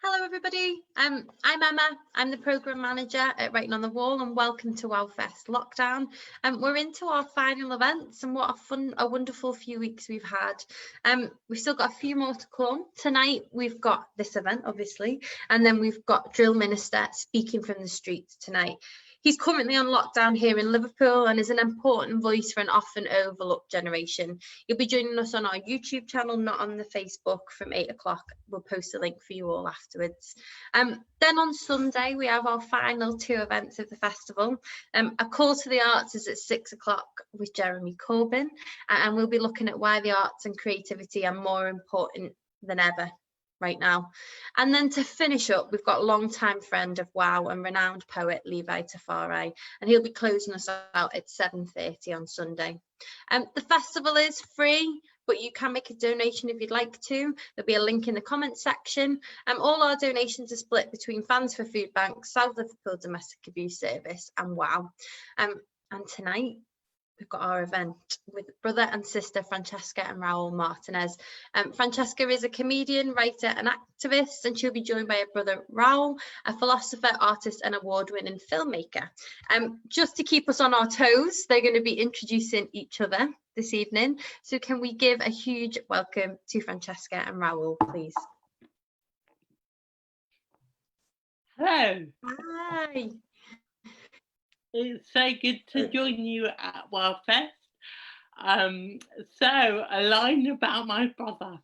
Hello everybody, I'm Emma, I'm the Programme Manager at Writing on the Wall, and welcome to WoWFEST Lockdown. We're into our final events, and what a wonderful few weeks we've had. We've still got a few more to come. Tonight we've got this event obviously, and then we've got Drill Minister speaking from the streets tonight. He's currently on lockdown here in Liverpool and is an important voice for an often overlooked generation. You'll be joining us on our YouTube channel, not on the Facebook, from 8 o'clock. We'll post a link for you all afterwards. Then on Sunday, we have our final two events of the festival. A Call to the Arts is at 6 o'clock with Jeremy Corbyn, and we'll be looking at why the arts and creativity are more important than ever right now. And then to finish up, we've got longtime friend of WoW and renowned poet Levi Tafari, and he'll be closing us out at 7:30 on Sunday. The festival is free, but you can make a donation if you'd like to. There'll be a link in the comments section. All our donations are split between Fans for Food Bank, South Liverpool Domestic Abuse Service and WoW. And tonight, we've got our event with brother and sister Francesca and Raoul Martinez. Francesca is a comedian, writer and activist, and she'll be joined by her brother Raoul, a philosopher, artist and award-winning filmmaker. Just to keep us on our toes, they're going to be introducing each other this evening. So can we give a huge welcome to Francesca and Raoul, please? Hello. Hi. It's so good to join you at WoWFEST. So a line about my brother.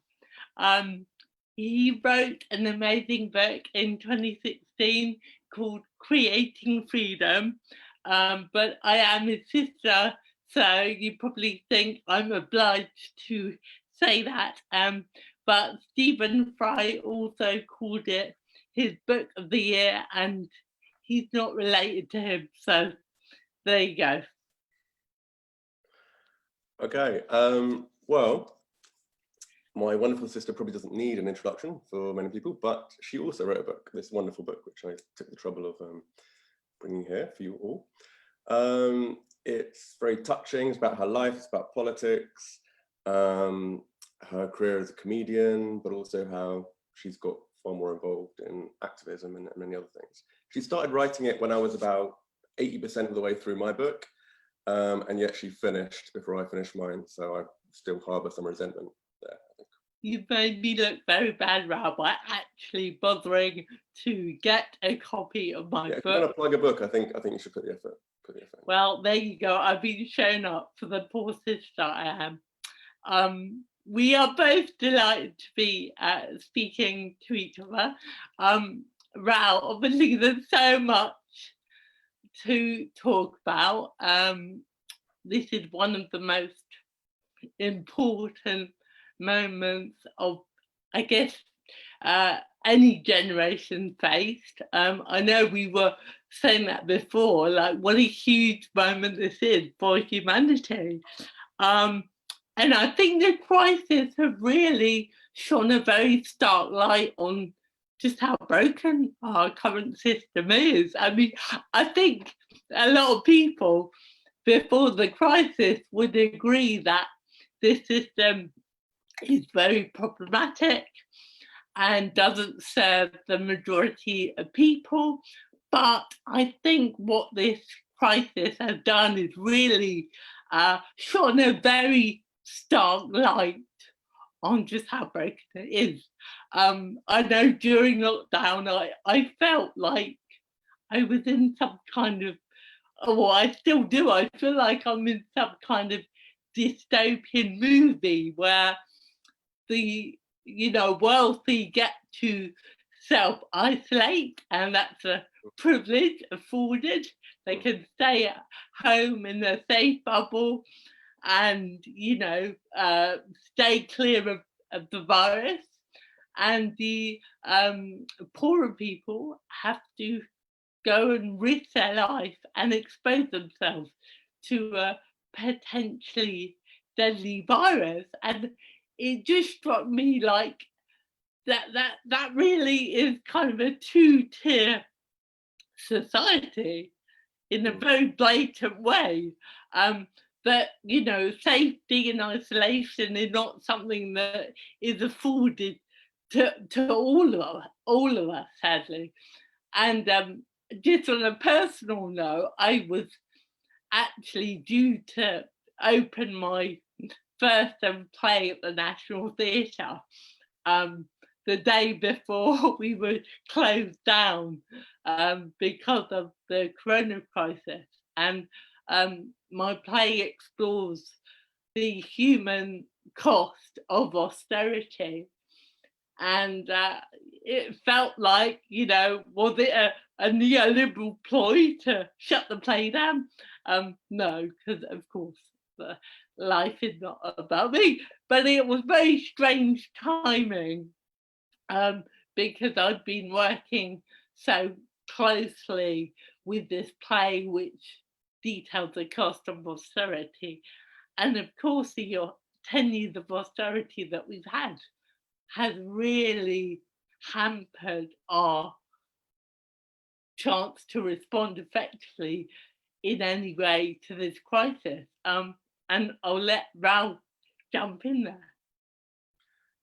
He wrote an amazing book in 2016 called Creating Freedom, but I am his sister, so you probably think I'm obliged to say that. But Stephen Fry also called it his book of the year, and he's not related to him, so there you go. Okay, well, my wonderful sister probably doesn't need an introduction for many people, but she also wrote a book, this wonderful book, which I took the trouble of bringing here for you all. It's very touching. It's about her life, it's about politics, her career as a comedian, but also how she's got far more involved in activism and many other things. She started writing it when I was about 80% of the way through my book, and yet she finished before I finished mine, so I still harbour some resentment there, I think. You made me look very bad, Raoul, by actually bothering to get a copy of my book. If you're going to plug a book, I think you should put the effort in. Well, there you go. I've been shown up for the poor sister I am. We are both delighted to be speaking to each other. Raoul, obviously there's so much to talk about. This is one of the most important moments of, I guess, any generation faced. I know we were saying that before, like what a huge moment this is for humanity. And I think the crisis has really shone a very stark light on just how broken our current system is. I mean, I think a lot of people before the crisis would agree that this system is very problematic and doesn't serve the majority of people. But I think what this crisis has done is really shone a very stark light on just how broken it is. I know during lockdown, I felt like I was in some kind of, well, I still do, I feel like I'm in some kind of dystopian movie where the, wealthy get to self-isolate, and that's a privilege afforded. They can stay at home in their safe bubble and, stay clear of the virus. And the poorer people have to go and risk their life and expose themselves to a potentially deadly virus. And it just struck me like that really is kind of a two-tier society in a very blatant way. That, safety and isolation is not something that is afforded to all of us, sadly. And just on a personal note, I was actually due to open my first play at the National Theatre the day before we were closed down because of the corona crisis. And my play explores the human cost of austerity. And it felt like, you know, was it a neoliberal ploy to shut the play down? No, because of course, life is not about me. But it was very strange timing because I'd been working so closely with this play which detailed the cost of austerity. And of course, the 10 years of austerity that we've had has really hampered our chance to respond effectively in any way to this crisis. And I'll let Raoul jump in there.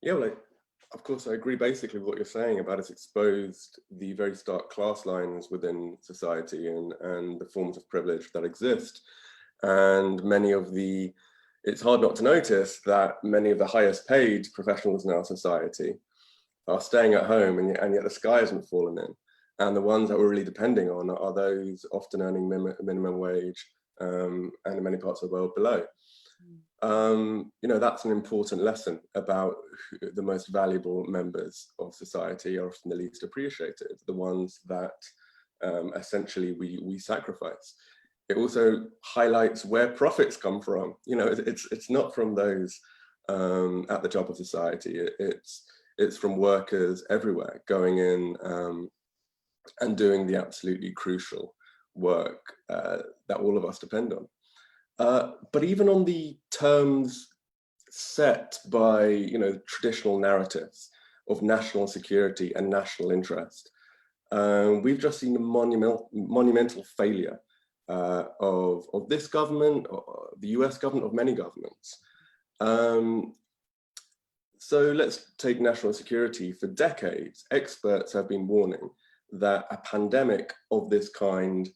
Yeah, well, of course, I agree basically with what you're saying about it's exposed the very stark class lines within society and the forms of privilege that exist. And many of the, it's hard not to notice that many of the highest paid professionals in our society are staying at home, and yet the sky hasn't fallen in. And the ones that we're really depending on are those often earning minimum wage and in many parts of the world below. You know, that's an important lesson about the most valuable members of society are often the least appreciated, the ones that essentially we sacrifice. It also highlights where profits come from. You know, it's not from those at the top of society. It's from workers everywhere going in and doing the absolutely crucial work that all of us depend on. But even on the terms set by, you know, traditional narratives of national security and national interest, we've just seen a monumental failure of this government, or the US government, of many governments. So let's take national security. For decades, experts have been warning that a pandemic of this kind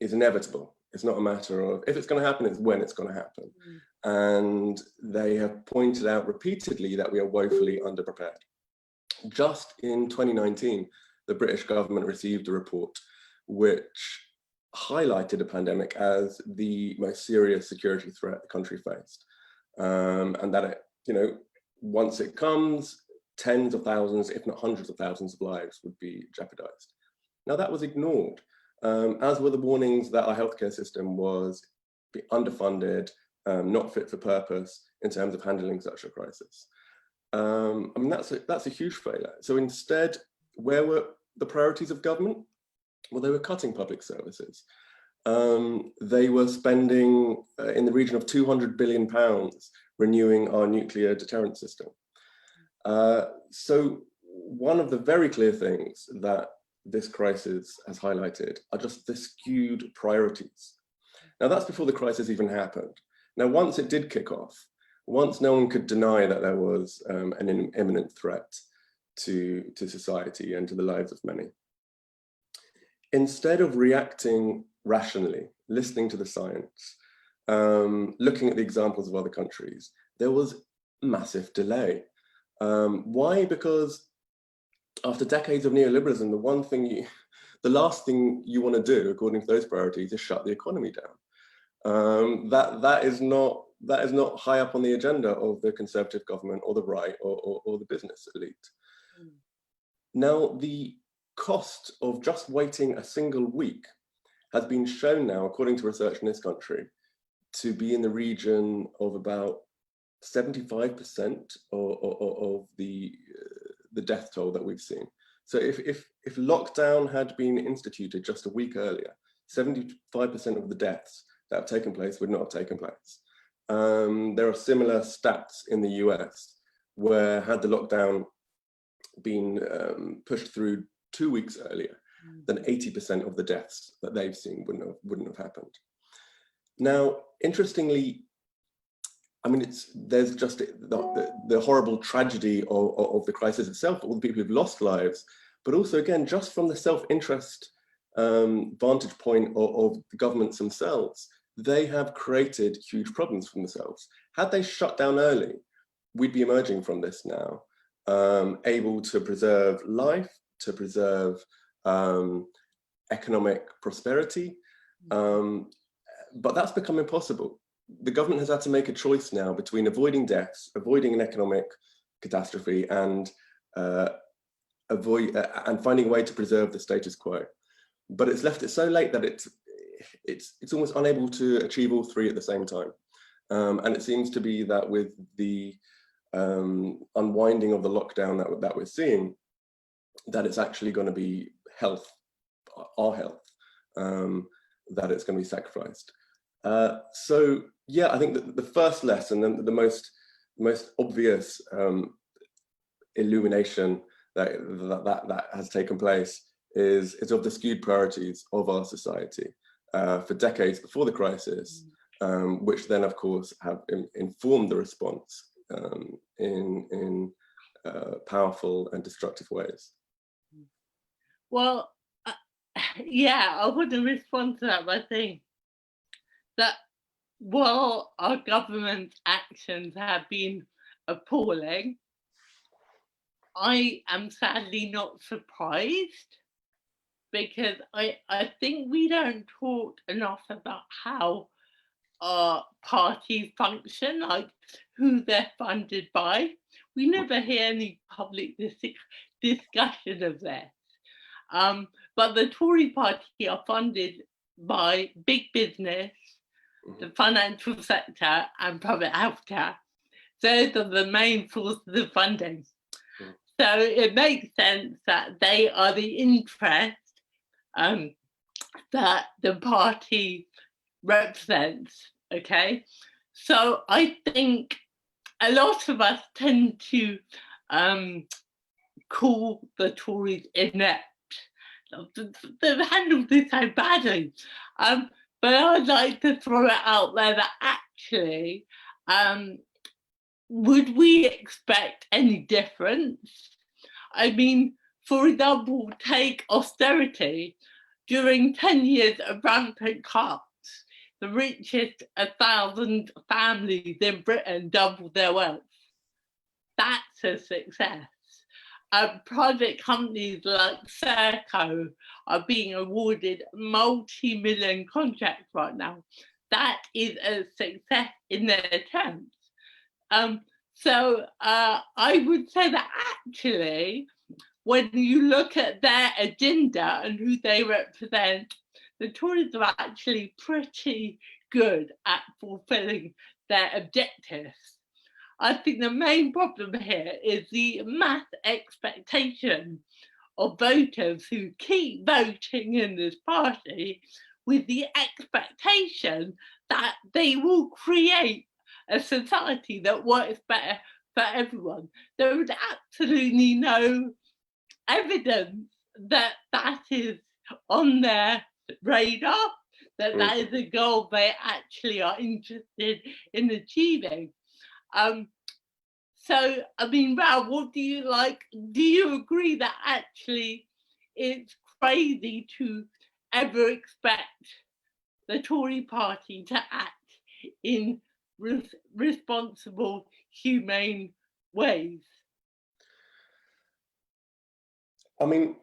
is inevitable. It's not a matter of if it's going to happen, it's when it's going to happen. And they have pointed out repeatedly that we are woefully underprepared. Just in 2019, the British government received a report which highlighted a pandemic as the most serious security threat the country faced. And that it, you know, once it comes, tens of thousands, if not hundreds of thousands of lives would be jeopardized. Now that was ignored, as were the warnings that our healthcare system was underfunded, not fit for purpose in terms of handling such a crisis. I mean, that's a huge failure. So instead, where were the priorities of government? Well, they were cutting public services. They were spending in the region of £200 billion renewing our nuclear deterrent system. So one of the very clear things that this crisis has highlighted are just the skewed priorities. Now that's before the crisis even happened. Now, once it did kick off, once no one could deny that there was an imminent threat to society and to the lives of many, instead of reacting rationally, listening to the science, looking at the examples of other countries, there was massive delay. Why? Because after decades of neoliberalism, the last thing you want to do, according to those priorities, is shut the economy down. That is not high up on the agenda of the Conservative government or the right or the business elite. Now, the cost of just waiting a single week has been shown now, according to research in this country, to be in the region of about 75% of the death toll that we've seen. So if lockdown had been instituted just a week earlier, 75% of the deaths that have taken place would not have taken place. There are similar stats in the US where had the lockdown been pushed through 2 weeks earlier, then 80% of the deaths that they've seen wouldn't have happened. Now, interestingly, I mean, there's just the horrible tragedy of the crisis itself, all the people who've lost lives, but also, again, just from the self-interest vantage point of the governments themselves, they have created huge problems for themselves. Had they shut down early, we'd be emerging from this now, able to preserve life, to preserve economic prosperity, but that's become impossible. The government has had to make a choice now between avoiding deaths, avoiding an economic catastrophe, and finding a way to preserve the status quo. But it's left it so late that it's almost unable to achieve all three at the same time. And it seems to be that with the unwinding of the lockdown that we're seeing, that it's actually going to be health, our health, that it's going to be sacrificed. So yeah, I think that the first lesson and the most obvious illumination that has taken place is of the skewed priorities of our society for decades before the crisis, which then, of course, have informed the response in powerful and destructive ways. Well, yeah, I want to respond to that by saying that while our government's actions have been appalling, I am sadly not surprised, because I think we don't talk enough about how our parties function, like who they're funded by. We never hear any public discussion of this. But the Tory party are funded by big business, the financial sector, and private healthcare. Those are the main sources of funding. So it makes sense that they are the interest that the party represents, okay? So I think a lot of us tend to call the Tories inept. They've handled this so badly. But I'd like to throw it out there that actually, would we expect any difference? I mean, for example, take austerity. During 10 years of rampant cuts, the richest 1,000 families in Britain doubled their wealth. That's a success. Private companies like Serco are being awarded multi-million contracts right now. That is a success in their terms. So I would say that actually, when you look at their agenda and who they represent, the Tories are actually pretty good at fulfilling their objectives. I think the main problem here is the mass expectation of voters who keep voting in this party with the expectation that they will create a society that works better for everyone. There is absolutely no evidence that that is on their radar, that that is a goal they actually are interested in achieving. So, I mean, Raoul, what do you like? Do you agree that actually it's crazy to ever expect the Tory party to act in responsible, humane ways? I mean,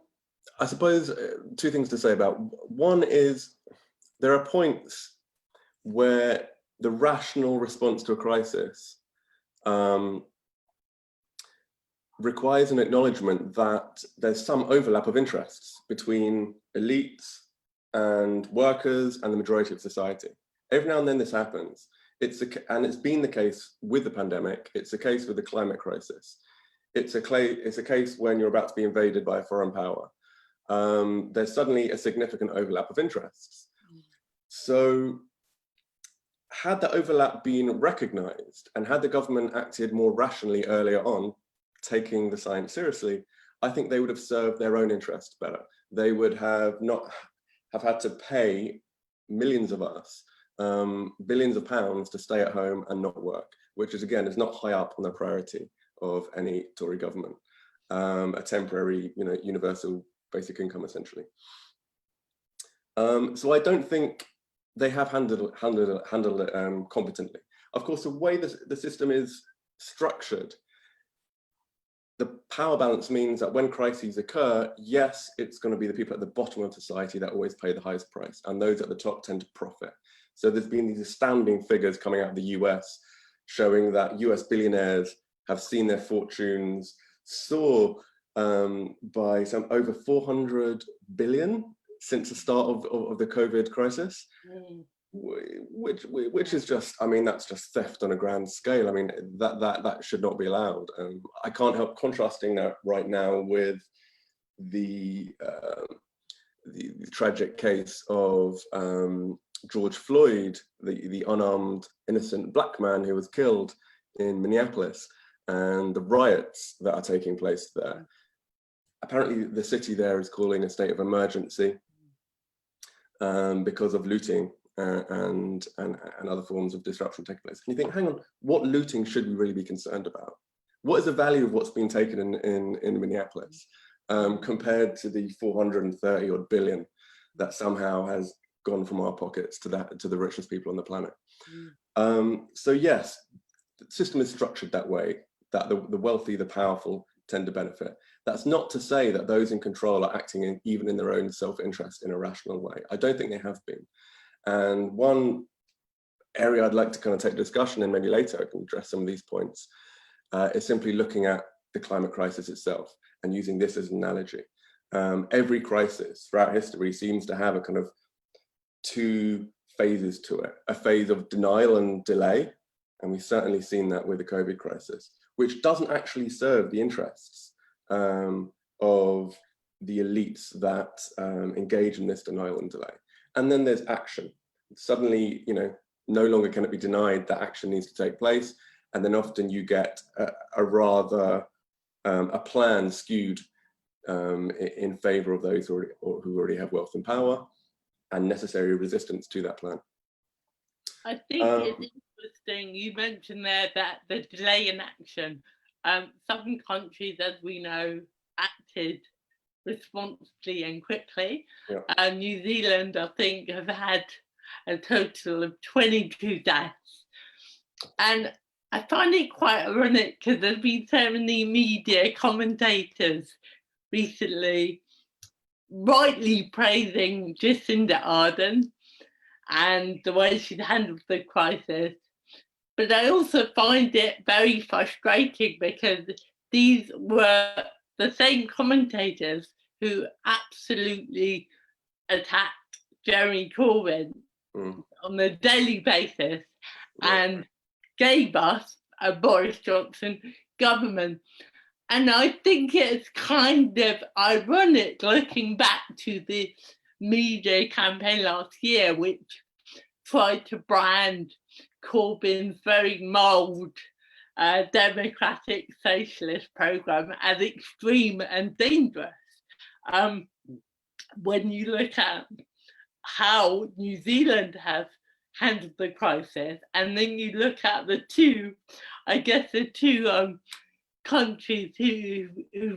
I suppose two things to say about. One is there are points where the rational response to a crisis requires an acknowledgement that there's some overlap of interests between elites and workers and the majority of society. Every now and then this happens. And it's been the case with the pandemic. It's the case with the climate crisis. It's a case when you're about to be invaded by a foreign power. There's suddenly a significant overlap of interests. So had that overlap been recognized and had the government acted more rationally earlier on, taking the science seriously, I think they would have served their own interests better. They would have not have had to pay millions of us billions of pounds to stay at home and not work. which is, again, is not high up on the priority of any Tory government. A temporary, universal basic income, essentially. So I don't think they have handled it competently. Of course, the way the system is structured, the power balance means that when crises occur, yes, it's going to be the people at the bottom of society that always pay the highest price, and those at the top tend to profit. So there's been these astounding figures coming out of the US showing that US billionaires have seen their fortunes soar by some over 400 billion since the start of the COVID crisis. Which is just, I mean, that's just theft on a grand scale. I mean, that should not be allowed. I can't help contrasting that right now with the tragic case of George Floyd, the unarmed, innocent black man who was killed in Minneapolis, and the riots that are taking place there. Apparently, the city there is calling a state of emergency because of looting and other forms of disruption taking place. And you think, hang on, what looting should we really be concerned about? What is the value of what's been taken in Minneapolis compared to the 430 odd billion that somehow has gone from our pockets to the richest people on the planet? So yes, the system is structured that way, that the wealthy, the powerful tend to benefit. That's not to say that those in control are acting even in their own self-interest in a rational way. I don't think they have been. And one area I'd like to kind of take discussion, and maybe later I can address some of these points, is simply looking at the climate crisis itself and using this as an analogy. Every crisis throughout history seems to have a kind of two phases to it, a phase of denial and delay, and we've certainly seen that with the COVID crisis, which doesn't actually serve the interests of the elites that engage in this denial and delay. And then there's action. Suddenly, no longer can it be denied that action needs to take place. And then often you get a rather, a plan skewed in favor of those who already have wealth and power and necessary resistance to that plan. I think it's interesting, you mentioned there that the delay in action. Some countries, as we know, acted responsibly and quickly. Yeah. New Zealand, I think, have had a total of 22 deaths. And I find it quite ironic because there's been so many media commentators recently rightly praising Jacinda Ardern and the way she'd handled the crisis. But I also find it very frustrating because these were the same commentators who absolutely attacked Jeremy Corbyn on a daily basis and gave us a Boris Johnson government. And I think it's kind of ironic looking back to the media campaign last year, which tried to brand Corbyn's very mild democratic socialist programme as extreme and dangerous. When you look at how New Zealand have handled the crisis, and then you look at the two countries who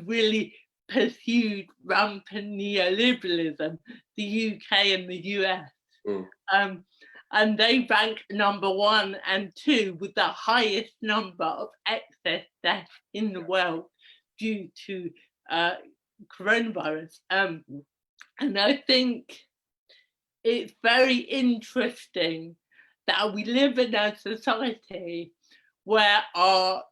really pursued rampant neoliberalism, the UK and the US. And they rank number 1 and 2 with the highest number of excess deaths in the world due to coronavirus. And I think it's very interesting that we live in a society where our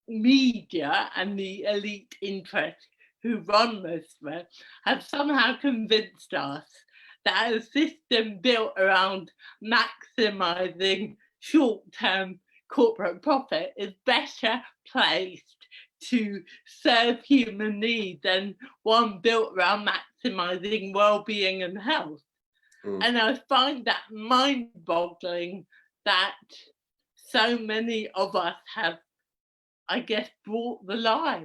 media and the elite interests who run most of it have somehow convinced us that a system built around maximizing short-term corporate profit is better placed to serve human needs than one built around maximizing well-being and health. And I find that mind-boggling that so many of us have, I guess, brought the lie.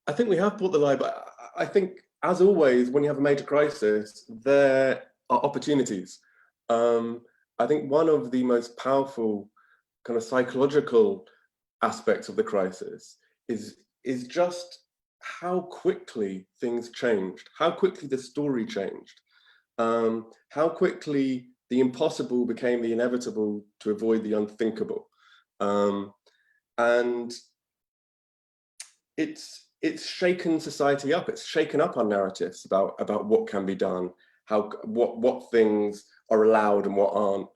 I think we have brought the lie, but I think, as always, when you have a major crisis, there are opportunities. I think one of the most powerful kind of psychological aspects of the crisis is just how quickly things changed, how quickly the story changed, how quickly the impossible became the inevitable to avoid the unthinkable. And it's shaken society up. It's shaken up our narratives about what can be done, what things are allowed and what aren't.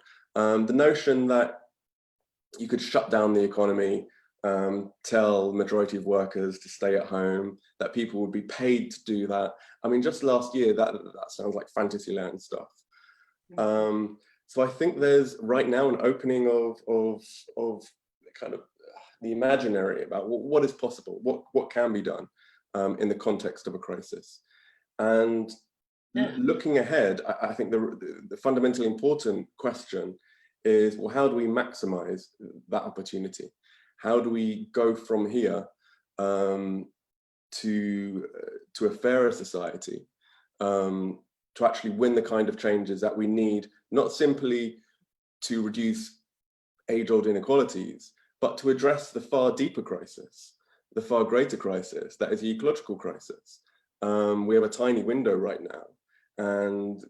The notion that you could shut down the economy, tell the majority of workers to stay at home, that people would be paid to do that. I mean, just last year, that sounds like Fantasyland stuff. So I think there's right now an opening of kind of the imaginary about what is possible, what can be done in the context of a crisis. And looking ahead, I think the fundamentally important question is, well, how do we maximize that opportunity? How do we go from here to a fairer society, to actually win the kind of changes that we need, not simply to reduce age-old inequalities, but to address the far deeper crisis, the far greater crisis, that is the ecological crisis. We have a tiny window right now, and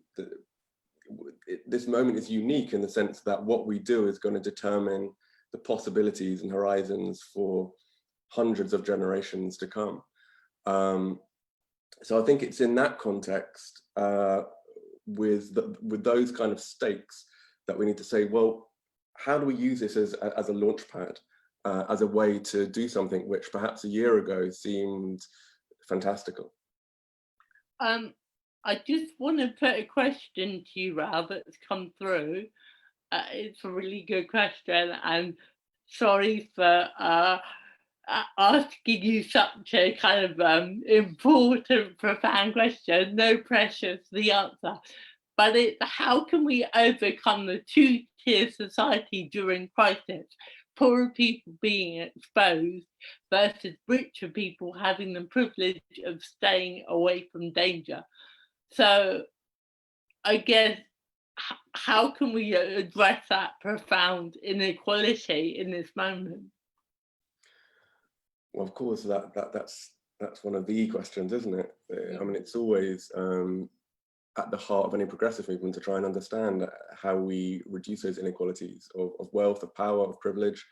this moment is unique in the sense that what we do is going to determine the possibilities and horizons for hundreds of generations to come. So I think it's in that context, with those kind of stakes, that we need to say, well, how do we use this as a launch pad, as a way to do something which perhaps a year ago seemed fantastical? I just want to put a question to you, Raoul, that's come through. It's a really good question, and sorry for asking you such a kind of important, profound question. No pressure to the answer. But it's how can we overcome the two-tier society during crisis? Poorer people being exposed versus richer people having the privilege of staying away from danger. So I guess, how can we address that profound inequality in this moment? Well, of course, that's one of the questions, isn't it? I mean, it's always at the heart of any progressive movement to try and understand how we reduce those inequalities of wealth, of power, of privilege.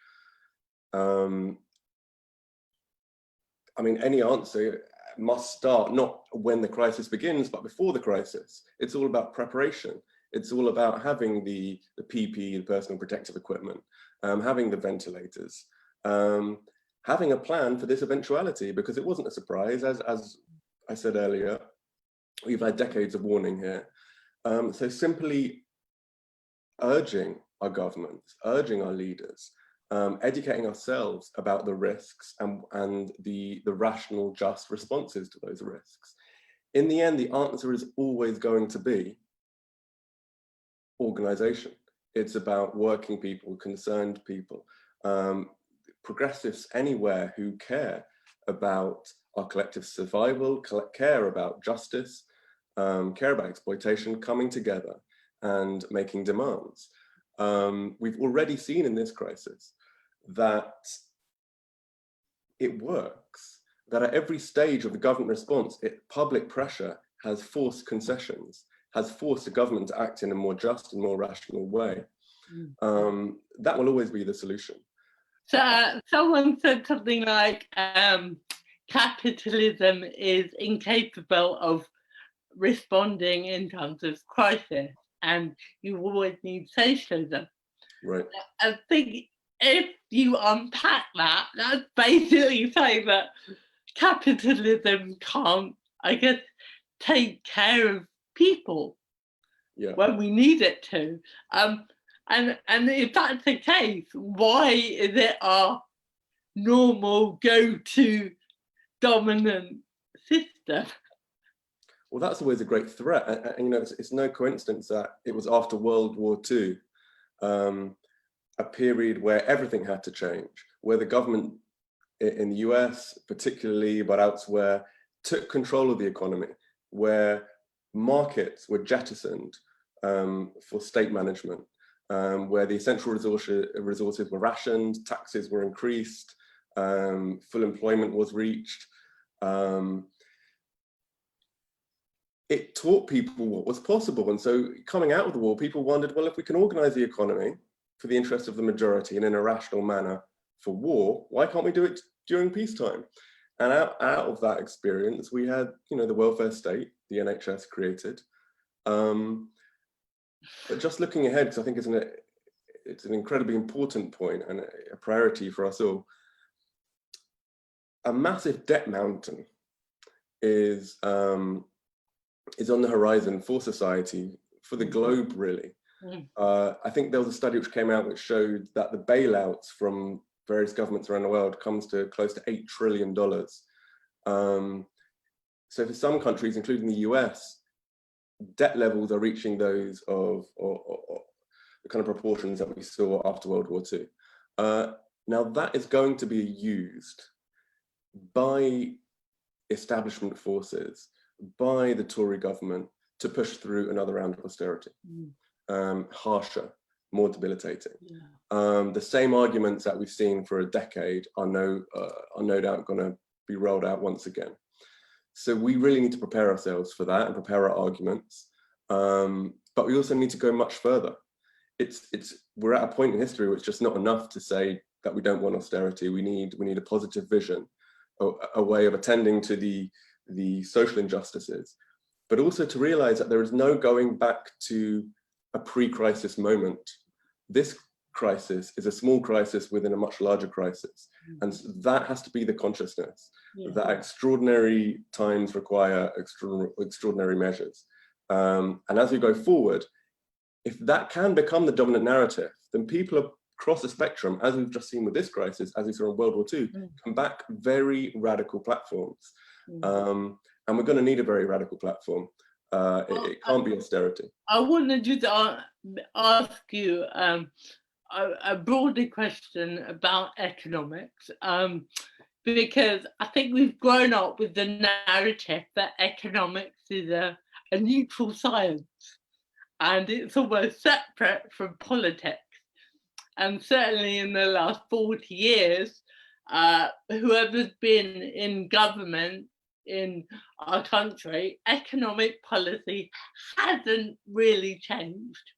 I mean, any answer must start not when the crisis begins, but before the crisis. It's all about preparation. It's all about having the PPE, the personal protective equipment, having the ventilators, having a plan for this eventuality, because it wasn't a surprise. As I said earlier, we've had decades of warning here. So simply urging our governments, urging our leaders, educating ourselves about the risks and the rational, just responses to those risks. In the end, the answer is always going to be organization. It's about working people, concerned people, progressives anywhere who care about our collective survival, care about justice, care about exploitation, coming together and making demands. We've already seen in this crisis that it works, that at every stage of the government response, public pressure has forced concessions, has forced the government to act in a more just and more rational way. That will always be the solution. So someone said something like, capitalism is incapable of responding in times of crisis, and you always need socialism. Right. I think if you unpack that, that's basically saying that capitalism can't, I guess, take care of people when we need it to. And if that's the case, why is it our normal go-to dominant system? Well, that's always a great threat. And you know, it's no coincidence that it was after World War II, a period where everything had to change, where the government in the US particularly, but elsewhere, took control of the economy, where markets were jettisoned for state management, where the essential resources were rationed, taxes were increased, full employment was reached. It taught people what was possible. And so coming out of the war, people wondered, well, if we can organize the economy for the interest of the majority and in a rational manner for war, why can't we do it during peacetime? And out of that experience, we had, the welfare state, the NHS created. But just looking ahead, because I think it's an incredibly important point and a priority for us all, a massive debt mountain is on the horizon for society, for the globe, really. I think there was a study which came out which showed that the bailouts from various governments around the world comes to close to $8 trillion. So for some countries, including the US, debt levels are reaching those of the kind of proportions that we saw after World War II. Now that is going to be used by establishment forces, by the Tory government, to push through another round of austerity, harsher, more debilitating. The same arguments that we've seen for a decade are no doubt going to be rolled out once again. So we really need to prepare ourselves for that and prepare our arguments. But we also need to go much further. We're at a point in history where it's just not enough to say that we don't want austerity. We need a positive vision, a way of attending to the social injustices, but also to realize that there is no going back to a pre-crisis moment. This crisis is a small crisis within a much larger crisis. And that has to be the consciousness, that extraordinary times require extraordinary measures. And as we go forward, if that can become the dominant narrative, then people across the spectrum, as we've just seen with this crisis, as we saw in World War II, come back very radical platforms. And we're going to need a very radical platform. It can't be austerity. I want to just ask you a broader question about economics, because I think we've grown up with the narrative that economics is a neutral science and it's almost separate from politics. And certainly in the last 40 years, whoever's been in government in our country, economic policy hasn't really changed.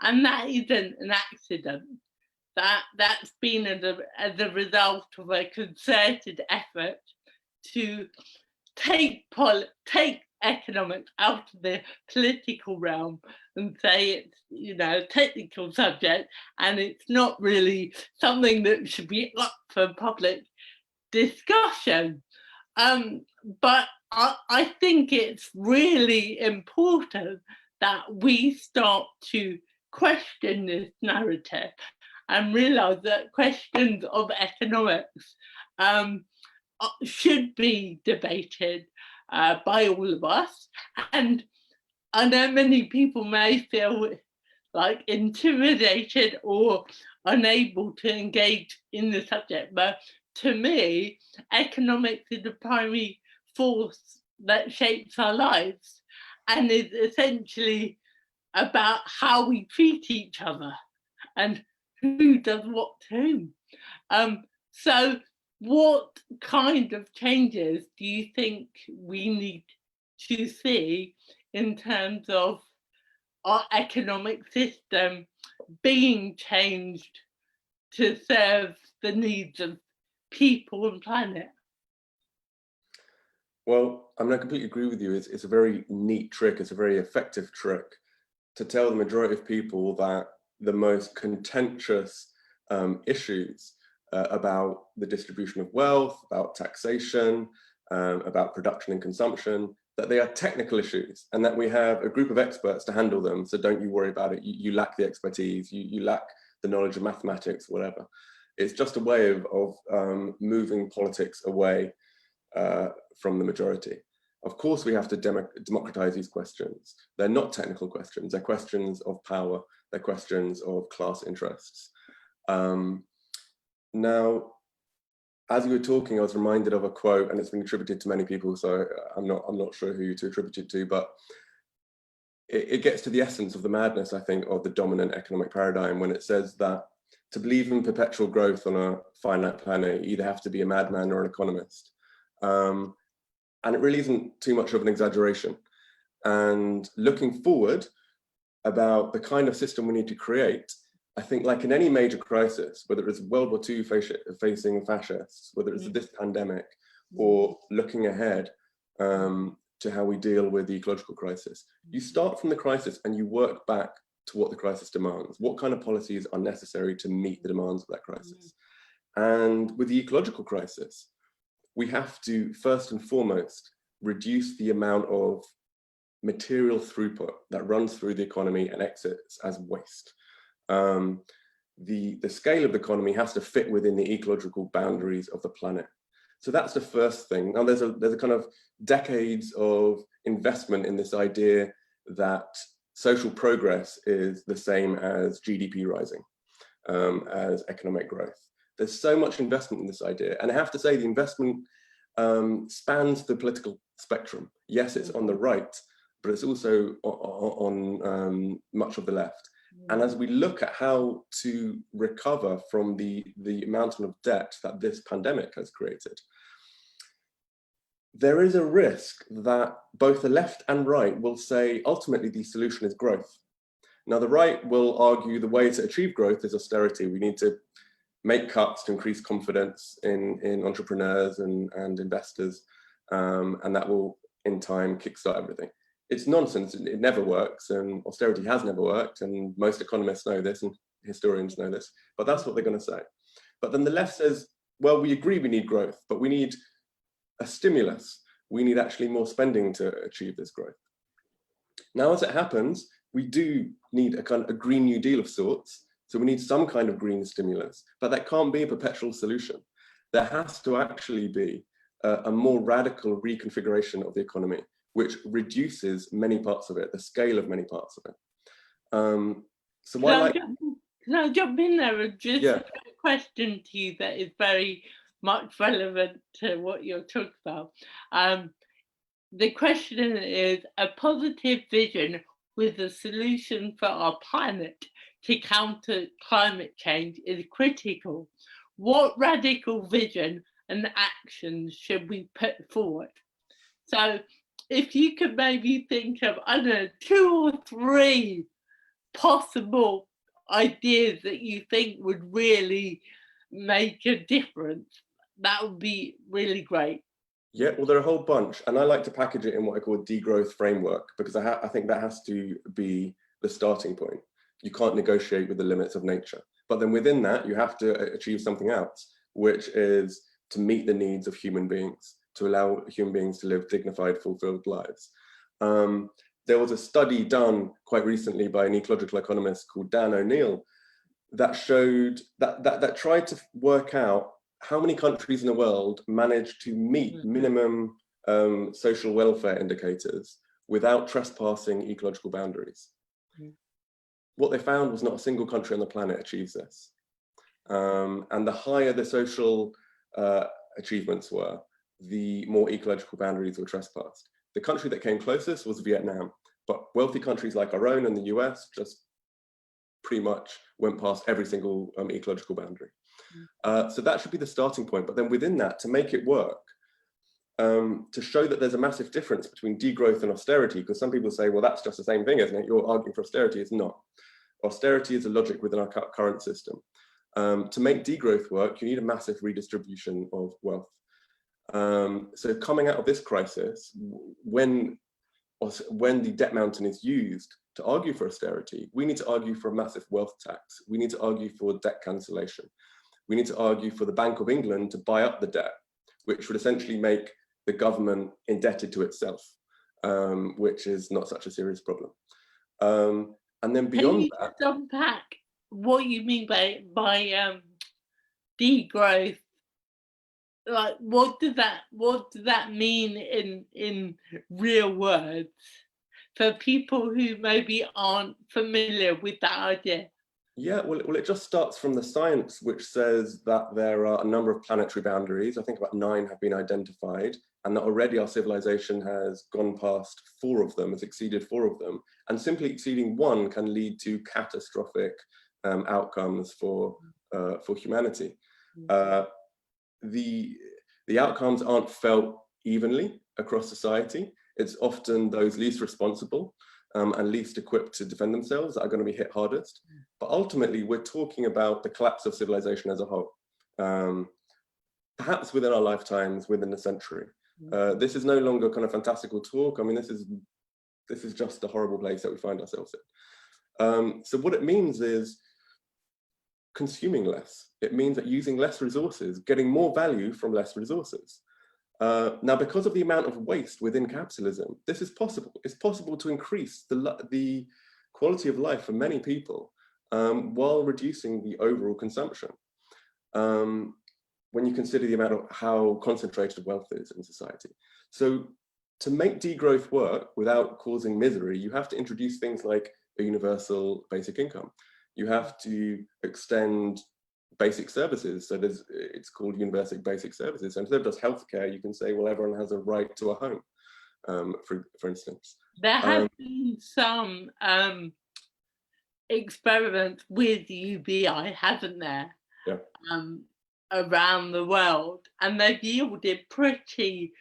And that isn't an accident. That's been as a result of a concerted effort to take economics out of the political realm and say it's a technical subject and it's not really something that should be up for public discussion. But I think it's really important that we start to question this narrative and realize that questions of economics should be debated by all of us. And I know many people may feel like intimidated or unable to engage in the subject, but to me, economics is the primary force that shapes our lives and is essentially about how we treat each other and who does what to whom. So what kind of changes do you think we need to see in terms of our economic system being changed to serve the needs of people and planet? Well, I completely agree with you. It's a very neat trick. It's a very effective trick to tell the majority of people that the most contentious issues about the distribution of wealth, about taxation, about production and consumption, that they are technical issues and that we have a group of experts to handle them. So don't you worry about it. You lack the expertise, you lack the knowledge of mathematics, whatever. It's just a way of moving politics away from the majority. Of course, we have to democratize these questions. They're not technical questions. They're questions of power. They're questions of class interests. Now, as you were talking, I was reminded of a quote, and it's been attributed to many people, so I'm not sure who to attribute it to, but it gets to the essence of the madness, I think, of the dominant economic paradigm when it says that to believe in perpetual growth on a finite planet, you either have to be a madman or an economist. And it really isn't too much of an exaggeration. And looking forward about the kind of system we need to create, I think, like in any major crisis, whether it's World War II facing fascists, whether it's this pandemic, or looking ahead to how we deal with the ecological crisis, you start from the crisis and you work back to what the crisis demands. What kind of policies are necessary to meet the demands of that crisis? And with the ecological crisis, we have to first and foremost reduce the amount of material throughput that runs through the economy and exits as waste. The scale of the economy has to fit within the ecological boundaries of the planet. So that's the first thing. Now there's a kind of decades of investment in this idea that social progress is the same as GDP rising, as economic growth. There's so much investment in this idea. And I have to say the investment spans the political spectrum. Yes, it's on the right, but it's also on much of the left. And as we look at how to recover from the mountain of debt that this pandemic has created, there is a risk that both the left and right will say, ultimately, the solution is growth. Now, the right will argue the way to achieve growth is austerity. We need to make cuts to increase confidence in entrepreneurs and investors, and that will, in time, kickstart everything. It's nonsense. It never works, and austerity has never worked, and most economists know this, and historians know this, but that's what they're going to say. But then the left says, well, we agree we need growth, but we need a stimulus. We need actually more spending to achieve this growth. Now, as it happens, we do need a kind of a Green New Deal of sorts, so we need some kind of green stimulus, but that can't be a perpetual solution. There has to actually be a more radical reconfiguration of the economy, which reduces many parts of it, the scale of many parts of it. So why can I jump in there and just a question to you that is very much relevant to what you're talking about. The question is, a positive vision with a solution for our planet to counter climate change is critical. What radical vision and actions should we put forward? So if you could maybe think of, I don't know, 2 or 3 possible ideas that you think would really make a difference, that would be really great. Yeah, well, there are a whole bunch, and I like to package it in what I call a degrowth framework, because I think that has to be the starting point. You can't negotiate with the limits of nature. But then within that, you have to achieve something else, which is to meet the needs of human beings, to allow human beings to live dignified, fulfilled lives. There was a study done quite recently by an ecological economist called Dan O'Neill that showed that tried to work out how many countries in the world managed to meet minimum social welfare indicators without trespassing ecological boundaries. What they found was not a single country on the planet achieves this. And the higher the social achievements were, the more ecological boundaries were trespassed. The country that came closest was Vietnam, but wealthy countries like our own and the US just pretty much went past every single ecological boundary. So that should be the starting point. But then within that, to make it work, to show that there's a massive difference between degrowth and austerity, because some people say, well, that's just the same thing, isn't it? You're arguing for austerity. It's not. Austerity is a logic within our current system. To make degrowth work, you need a massive redistribution of wealth. So coming out of this crisis, when the debt mountain is used to argue for austerity, we need to argue for a massive wealth tax. We need to argue for debt cancellation. We need to argue for the Bank of England to buy up the debt, which would essentially make the government indebted to itself, which is not such a serious problem. And then beyond that, unpack what you mean by degrowth. Like, what does that mean in real words for people who maybe aren't familiar with that idea? Yeah, well, it just starts from the science, which says that there are a number of planetary boundaries. I think about 9 have been identified, and that already our civilization has gone past 4 of them, has exceeded 4 of them, and simply exceeding 1 can lead to catastrophic outcomes for humanity. The outcomes aren't felt evenly across society. It's often those least responsible and least equipped to defend themselves that are going to be hit hardest. But ultimately, we're talking about the collapse of civilization as a whole, perhaps within our lifetimes, within a century. This is no longer kind of fantastical talk. I mean, this is just a horrible place that we find ourselves in. So what it means is consuming less. It means that using less resources, getting more value from less resources. Now, because of the amount of waste within capitalism, this is possible. It's possible to increase the quality of life for many people while reducing the overall consumption. When you consider the amount of how concentrated wealth is in society. So to make degrowth work without causing misery, you have to introduce things like a universal basic income. You have to extend basic services. So it's called universal basic services. So instead of just healthcare, you can say, well, everyone has a right to a home, for instance. There have been some experiments with UBI, hasn't there? Yeah. Around the world, and they've yielded pretty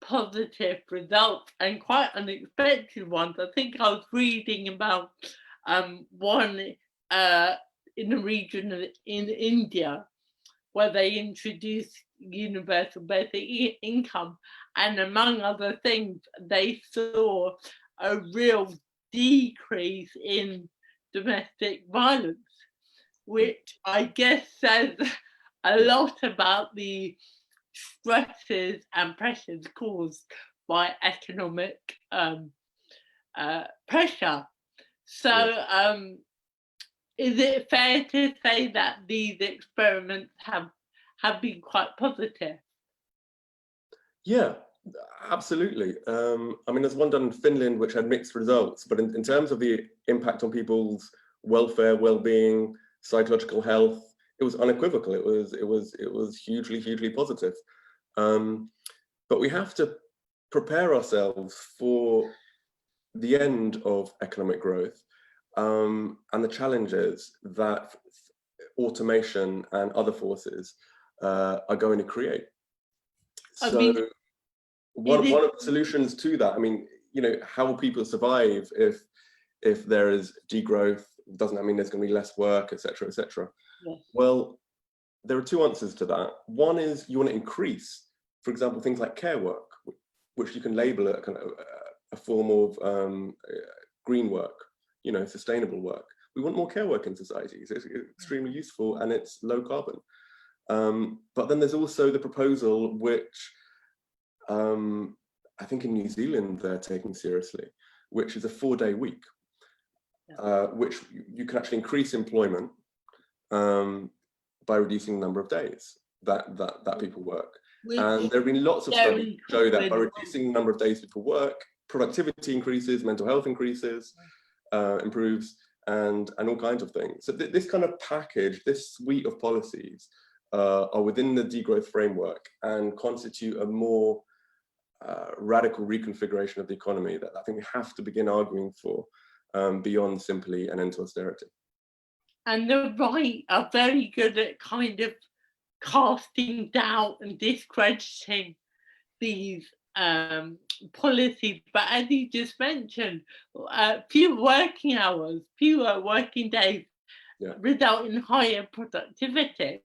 positive results and quite unexpected ones. I think I was reading about one in a region in India where they introduced universal basic income, and among other things, they saw a real decrease in domestic violence, which I guess says a lot about the stresses and pressures caused by economic pressure. So is it fair to say that these experiments have been quite positive? Yeah, absolutely. I mean, there's one done in Finland which had mixed results, but in terms of the impact on people's welfare, well-being, psychological health, it was unequivocal. It was hugely positive. But we have to prepare ourselves for the end of economic growth and the challenges that automation and other forces are going to create. So one of the solutions to that, I mean, you know, how will people survive if there is degrowth? Doesn't that mean there's going to be less work, etc., etc.? Yes. Well, there are 2 answers to that. One is you want to increase, for example, things like care work, which you can label a kind of a form of green work, you know, sustainable work. We want more care work in society. So it's extremely useful and it's low carbon. But then there's also the proposal, which I think in New Zealand they're taking seriously, which is a 4-day week, which you can actually increase employment by reducing the number of days that people work. And there have been lots of studies that show that by reducing the number of days people work, productivity increases, mental health increases, improves, and all kinds of things. So this kind of package, this suite of policies are within the degrowth framework and constitute a more radical reconfiguration of the economy that I think we have to begin arguing for beyond simply an end to austerity. And the right are very good at kind of casting doubt and discrediting these policies. But as you just mentioned, fewer working hours, fewer working days result in higher productivity.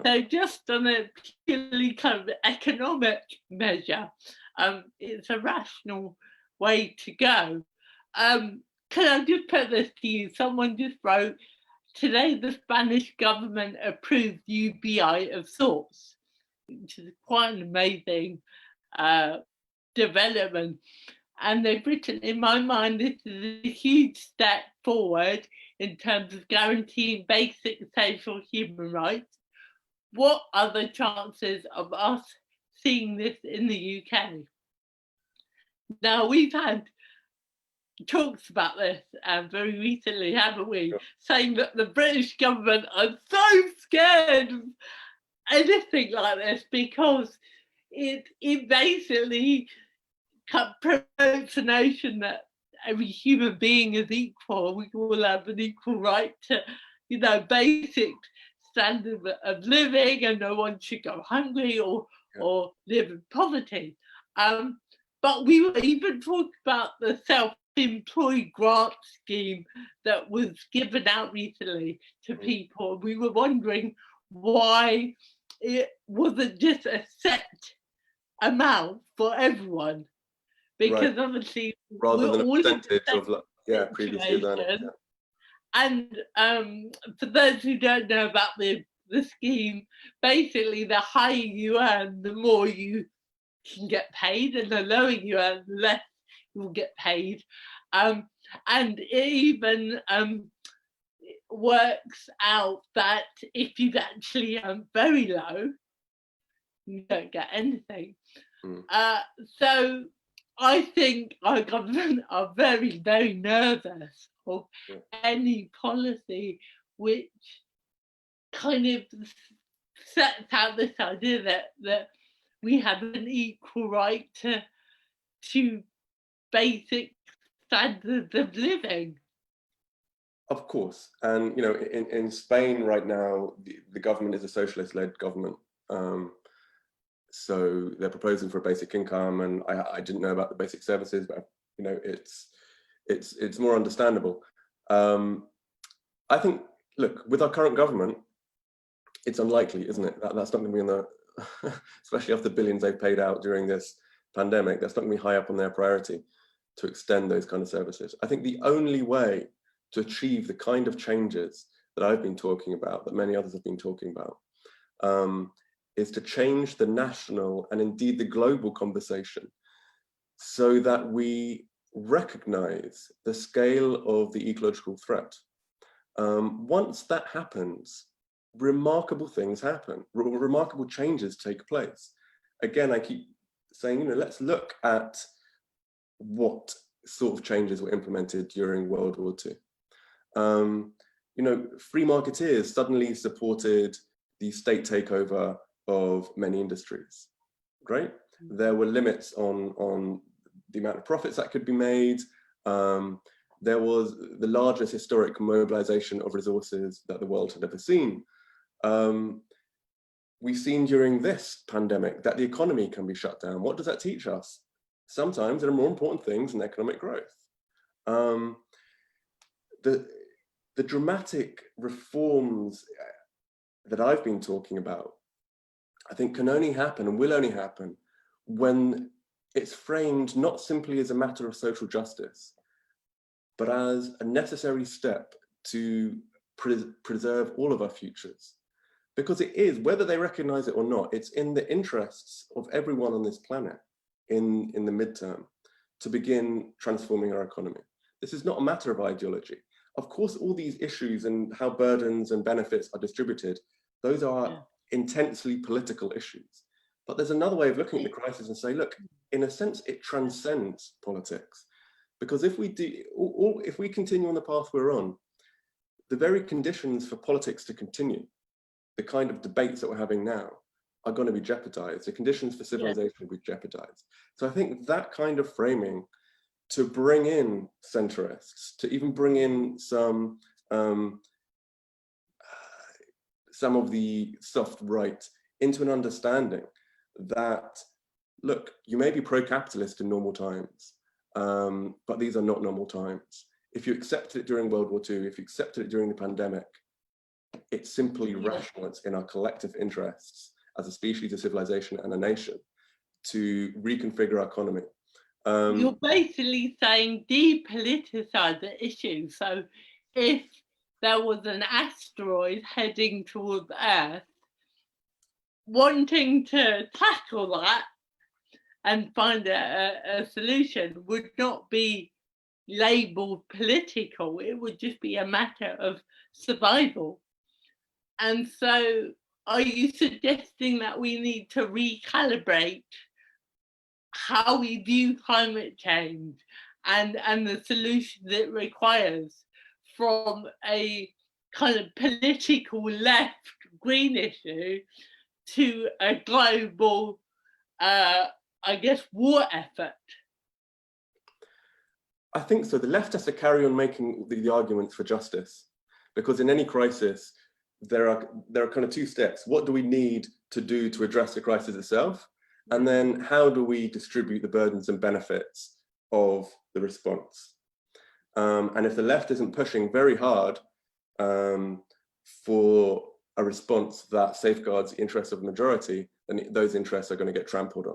So just on a purely kind of economic measure, it's a rational way to go. Can I just put this to you? Someone just wrote, today the Spanish government approved UBI of sorts, which is quite an amazing development. And they've written, in my mind, this is a huge step forward in terms of guaranteeing basic social human rights. What are the chances of us seeing this in the UK? Now, we've had talked about this very recently, haven't we? Sure. Saying that the British government are so scared of anything like this because it basically promotes the notion that every human being is equal. We all have an equal right to, you know, basic standard of living, and no one should go hungry or live in poverty. But we were even talking about the self-employed grant scheme that was given out recently to people. We were wondering why it wasn't just a set amount for everyone, because obviously rather than a percentage of previously done. And for those who don't know about the scheme, basically the higher you earn, the more you can get paid, and the lower you earn, the less you will get paid. And it even works out that if you've actually very low, you don't get anything. So I think our government are very, very nervous of any policy which kind of sets out this idea that we have an equal right to basic standards of living. Of course, and you know, in Spain right now, the government is a socialist-led government. So they're proposing for a basic income, and I didn't know about the basic services, but you know, it's more understandable. I think, look, with our current government, it's unlikely, isn't it? That's not going to be in the, especially after the billions they've paid out during this pandemic, that's not going to be high up on their priority to extend those kind of services. I think the only way to achieve the kind of changes that I've been talking about, that many others have been talking about, is to change the national and indeed the global conversation so that we recognize the scale of the ecological threat. Once that happens, remarkable things happen, remarkable changes take place. Again, I keep saying, you know, let's look at what sort of changes were implemented during World War II. You know, free marketeers suddenly supported the state takeover of many industries, right? There were limits on the amount of profits that could be made. There was the largest historic mobilization of resources that the world had ever seen. We've seen during this pandemic that the economy can be shut down. What does that teach us? Sometimes there are more important things than economic growth. The dramatic reforms that I've been talking about, I think can only happen and will only happen when it's framed not simply as a matter of social justice, but as a necessary step to preserve all of our futures. Because it is, whether they recognize it or not, it's in the interests of everyone on this planet in the midterm to begin transforming our economy. This is not a matter of ideology. Of course, all these issues and how burdens and benefits are distributed, those are intensely political issues. But there's another way of looking at the crisis and say, look, in a sense, it transcends politics. Because if we continue on the path we're on, the very conditions for politics to continue, the kind of debates that we're having now, are going to be jeopardized. The conditions for civilization will be jeopardized. So I think that kind of framing to bring in centrists, to even bring in some of the soft right into an understanding that, look, you may be pro-capitalist in normal times, but these are not normal times. If you accepted it during World War II, if you accepted it during the pandemic, it's simply rational. It's in our collective interests as a species, a civilization, and a nation to reconfigure our economy. You're basically saying depoliticize the issue. So if there was an asteroid heading towards Earth, wanting to tackle that and find a solution would not be labeled political. It would just be a matter of survival. And so are you suggesting that we need to recalibrate how we view climate change and the solutions it requires from a kind of political left green issue to a global, I guess, war effort? I think so. The left has to carry on making the arguments for justice, because in any crisis, there are kind of two steps. What do we need to do to address the crisis itself? And then how do we distribute the burdens and benefits of the response? And if the left isn't pushing very hard for a response that safeguards the interests of the majority, then those interests are going to get trampled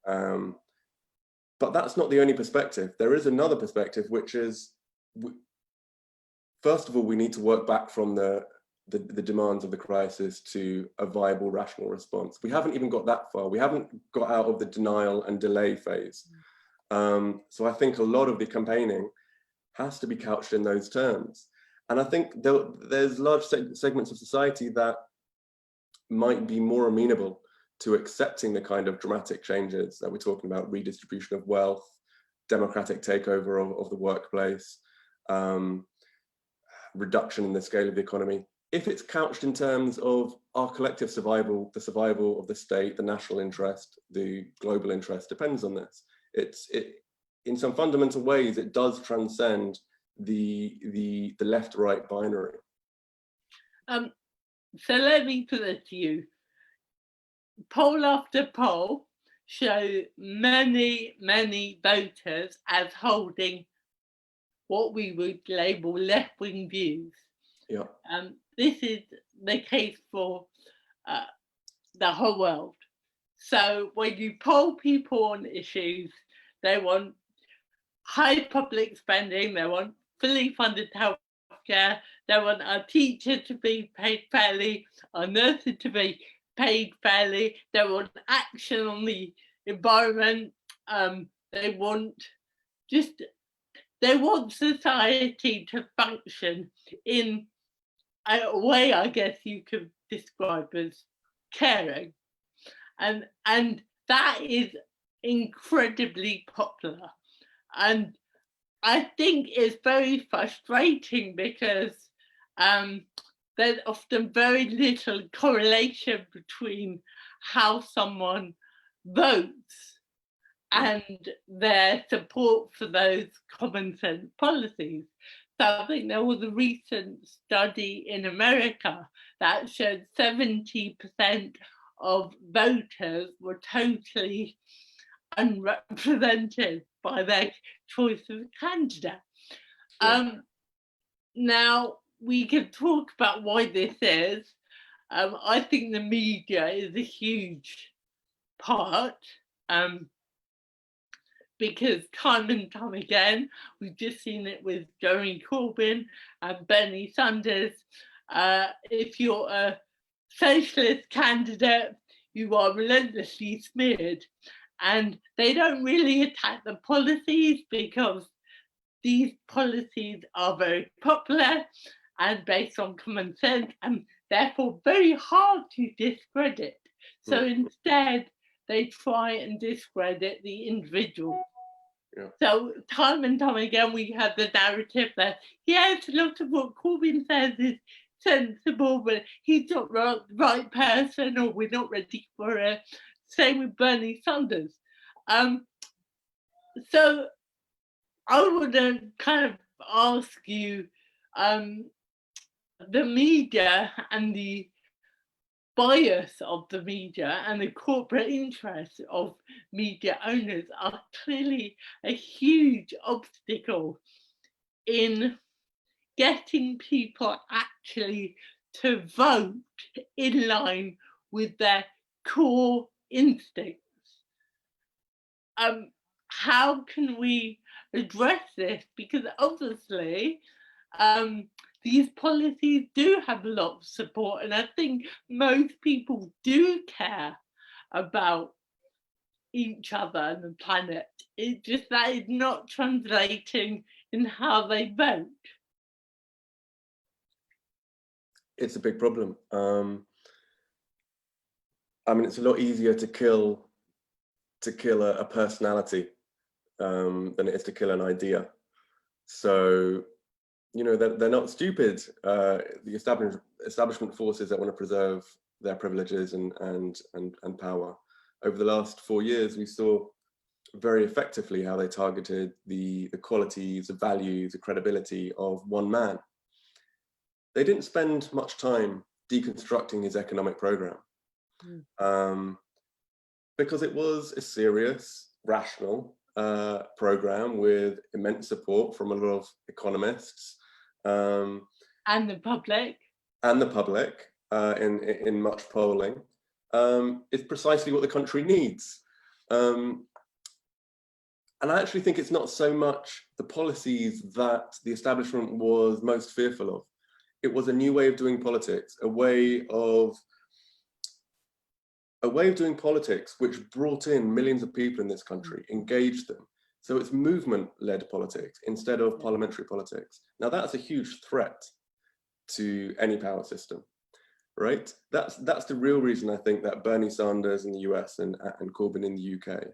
on. But that's not the only perspective. There is another perspective, which is, first of all, we need to work back from the demands of the crisis to a viable, rational response. We haven't even got that far. We haven't got out of the denial and delay phase. So I think a lot of the campaigning has to be couched in those terms. And I think there's large segments of society that might be more amenable to accepting the kind of dramatic changes that we're talking about: redistribution of wealth, democratic takeover of the workplace, reduction in the scale of the economy, if it's couched in terms of our collective survival, the survival of the state, the national interest, the global interest depends on this. In some fundamental ways, it does transcend the left-right binary. So let me put it to you. Poll after poll show many, many voters as holding what we would label left-wing views. Yeah. This is the case for the whole world. So when you poll people on issues, they want high public spending, they want fully funded healthcare, they want our teachers to be paid fairly, our nurses to be paid fairly, they want action on the environment, they want society to function in a way, I guess you could describe as caring. And that is incredibly popular. And I think it's very frustrating because there's often very little correlation between how someone votes and their support for those common sense policies. So I think there was a recent study in America that showed 70% of voters were totally unrepresented by their choice of candidate. Now, we can talk about why this is. I think the media is a huge part. Because time and time again, we've just seen it with Jeremy Corbyn and Bernie Sanders. If you're a socialist candidate, you are relentlessly smeared. And they don't really attack the policies because these policies are very popular and based on common sense and therefore very hard to discredit. So instead, they try and discredit the individual. Yeah. So time and time again, we have the narrative that, yes, a lot of what Corbyn says is sensible, but he's not the right person, or we're not ready for it. Same with Bernie Sanders. So I would kind of ask you, the media and the bias of the media and the corporate interests of media owners are clearly a huge obstacle in getting people actually to vote in line with their core instincts. How can we address this? Because obviously, these policies do have a lot of support, and I think most people do care about each other and the planet. It's just that it's not translating in how they vote. It's a big problem. I mean, it's a lot easier to kill a personality than it is to kill an idea. So, you know, they're not stupid. The establishment forces that want to preserve their privileges and power. Over the last 4 years, we saw very effectively how they targeted the qualities, the values, the credibility of one man. They didn't spend much time deconstructing his economic program, because it was a serious, rational program with immense support from a lot of economists. And the public. And the public in much polling. It's precisely what the country needs. And I actually think it's not so much the policies that the establishment was most fearful of. It was a new way of doing politics, a way of doing politics which brought in millions of people in this country, engaged them. So it's movement-led politics instead of parliamentary politics. Now that's a huge threat to any power system, right? That's the real reason I think that Bernie Sanders in the US and Corbyn in the UK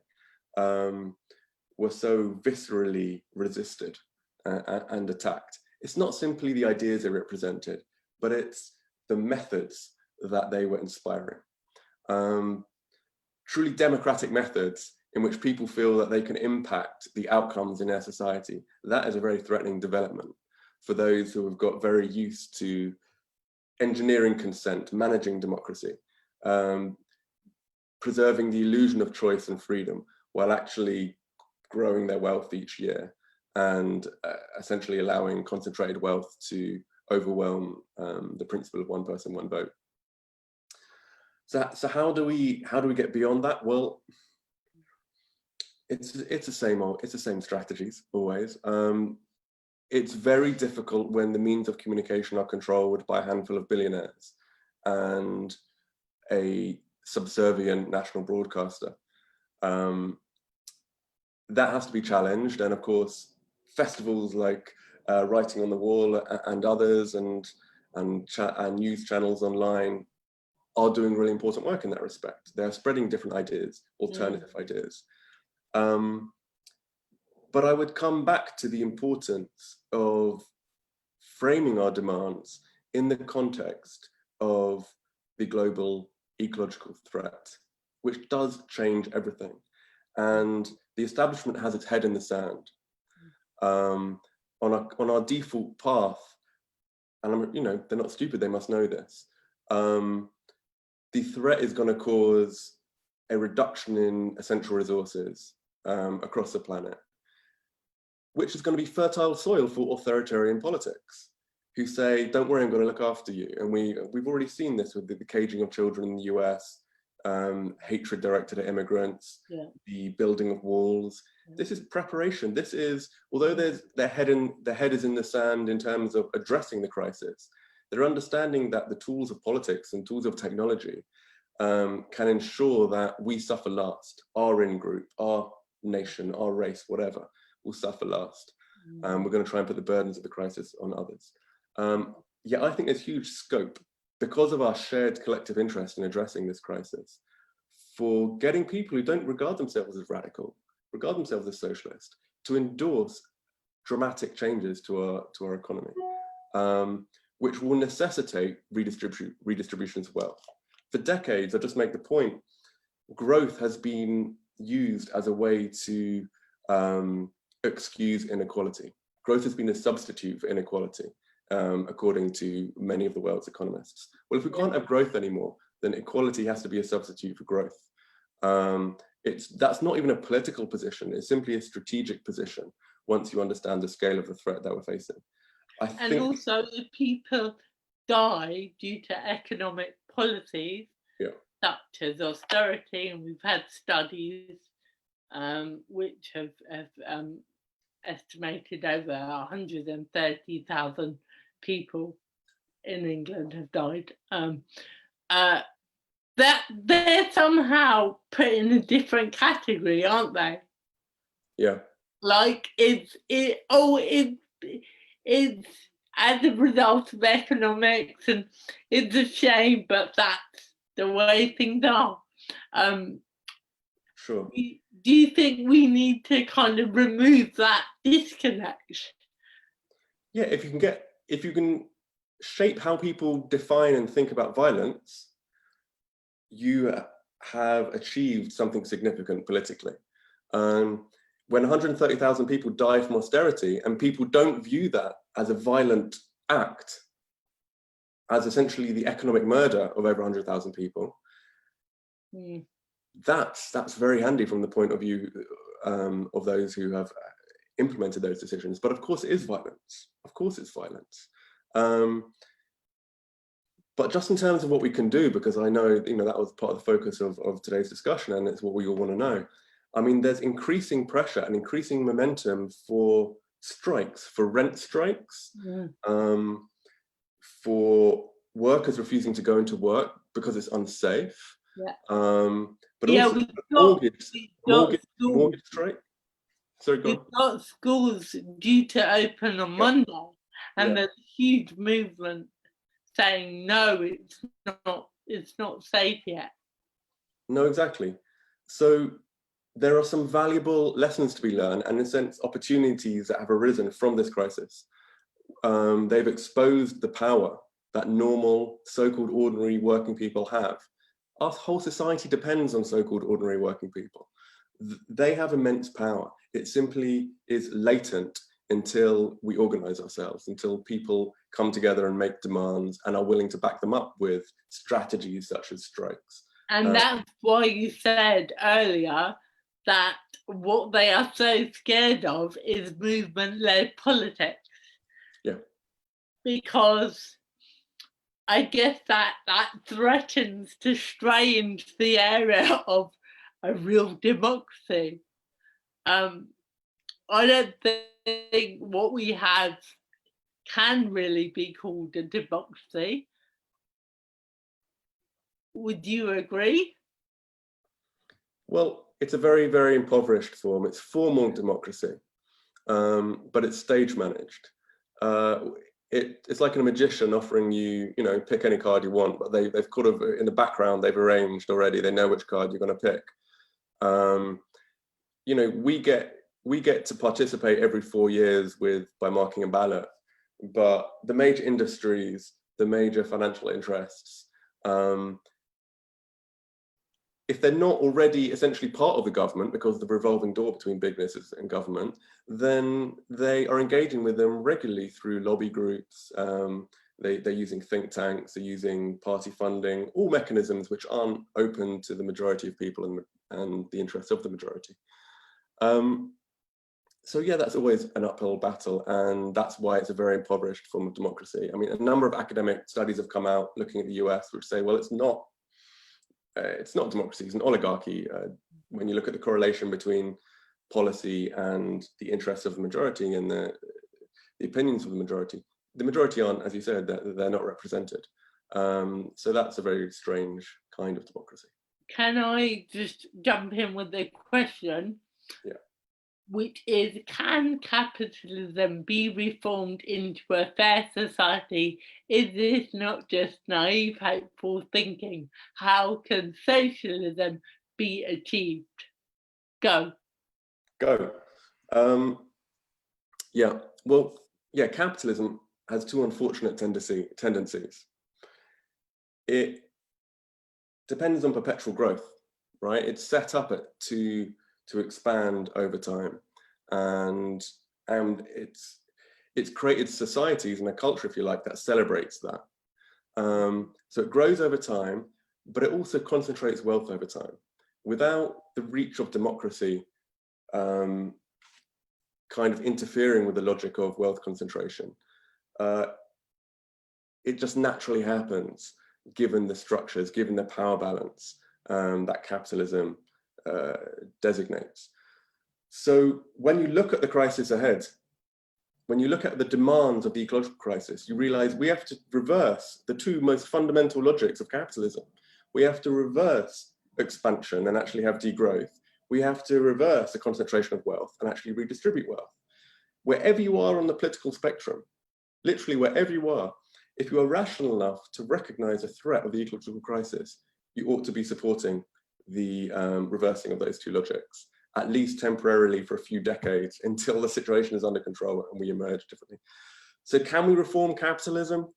were so viscerally resisted and attacked. It's not simply the ideas they represented, but it's the methods that they were inspiring. Truly democratic methods in which people feel that they can impact the outcomes in their society. That is a very threatening development for those who have got very used to engineering consent, managing democracy, preserving the illusion of choice and freedom while actually growing their wealth each year and essentially allowing concentrated wealth to overwhelm the principle of one person, one vote. So how do we get beyond that? Well, it's the same strategies always. It's very difficult when the means of communication are controlled by a handful of billionaires and a subservient national broadcaster. That has to be challenged, and of course, festivals like Writing on the Wall and others, and news channels online are doing really important work in that respect. They're spreading different ideas, alternative ideas. But I would come back to the importance of framing our demands in the context of the global ecological threat, which does change everything. And the establishment has its head in the sand. On our default path, and you know, they're not stupid, they must know this. The threat is going to cause a reduction in essential resources across the planet, which is going to be fertile soil for authoritarian politics, who say, don't worry, I'm going to look after you. And we've already seen this with the caging of children in the US, hatred directed at immigrants, the building of walls. This is preparation. This is, although their head is in the sand in terms of addressing the crisis, they're understanding that the tools of politics and tools of technology can ensure that we suffer last. Our in-group, our nation, our race, whatever, will suffer last. We're going to try and put the burdens of the crisis on others. Yeah, I think there's huge scope, because of our shared collective interest in addressing this crisis, for getting people who don't regard themselves as radical, regard themselves as socialist, to endorse dramatic changes to our economy, which will necessitate redistribution as well. For decades, I just make the point, growth has been used as a way to excuse inequality. Growth has been a substitute for inequality, according to many of the world's economists. Well, if we can't have growth anymore, then equality has to be a substitute for growth. That's not even a political position, it's simply a strategic position once you understand the scale of the threat that we're facing. And also, if people die due to economic policies, such as austerity, and we've had studies which have estimated over 130,000 people in England have died, that they're somehow put in a different category, aren't they? Yeah. Like it's as a result of economics, and it's a shame, but that's the way things are. Sure. Do you think we need to kind of remove that disconnect? Yeah, if you can shape how people define and think about violence, you have achieved something significant politically. When 130,000 people die from austerity and people don't view that as a violent act, as essentially the economic murder of over 100,000 people, that's very handy from the point of view of those who have implemented those decisions. But of course it is violence. Of course it's violence. But just in terms of what we can do, because I know, that was part of the focus of today's discussion, and it's what we all want to know. I mean, there's increasing pressure and increasing momentum for strikes, for rent strikes, for workers refusing to go into work because it's unsafe. But also mortgage strike. Sorry, go on. We've got schools due to open on Monday, and there's a huge movement saying no, it's not safe yet. No, exactly. So there are some valuable lessons to be learned, and in a sense, opportunities that have arisen from this crisis. They've exposed the power that normal, so-called ordinary working people have. Our whole society depends on so-called ordinary working people. They have immense power. It simply is latent until we organize ourselves, until people come together and make demands and are willing to back them up with strategies such as strikes. And that's why you said earlier that what they are so scared of is movement-led politics. Yeah. Because I guess that threatens to stray into the area of a real democracy. I don't think what we have can really be called a democracy. Would you agree? Well, it's a very, very impoverished form. It's formal democracy, but it's stage managed. It's like a magician offering you, pick any card you want, but they've kind of, in the background, they've arranged already. They know which card you're going to pick. We get to participate every 4 years by marking a ballot, but the major industries, the major financial interests, if they're not already essentially part of the government because of the revolving door between big business and government, then they are engaging with them regularly through lobby groups. They're using think tanks, they're using party funding, all mechanisms which aren't open to the majority of people and the interests of the majority. So yeah, that's always an uphill battle, and that's why it's a very impoverished form of democracy. I mean, a number of academic studies have come out looking at the US, which say, well, it's not democracy, it's an oligarchy. When you look at the correlation between policy and the interests of the majority and the opinions of the majority aren't, as you said, they're not represented. So that's a very strange kind of democracy. Can I just jump in with a question? Yeah. Which is, can capitalism be reformed into a fair society? Is this not just naive, hopeful thinking? How can socialism be achieved? Go. Capitalism has two unfortunate tendencies. It depends on perpetual growth, right? It's set up to expand over time, and it's created societies and a culture, if you like, that celebrates that. So it grows over time, but it also concentrates wealth over time. Without the reach of democracy kind of interfering with the logic of wealth concentration, it just naturally happens, given the structures, given the power balance that capitalism designates. So when you look at the crisis ahead, when you look at the demands of the ecological crisis, you realize we have to reverse the two most fundamental logics of capitalism. We have to reverse expansion and actually have degrowth. We have to reverse the concentration of wealth and actually redistribute wealth. Wherever you are on the political spectrum, literally wherever you are, if you are rational enough to recognize a threat of the ecological crisis, you ought to be supporting the reversing of those two logics, at least temporarily for a few decades, until the situation is under control and we emerge differently. So can we reform capitalism?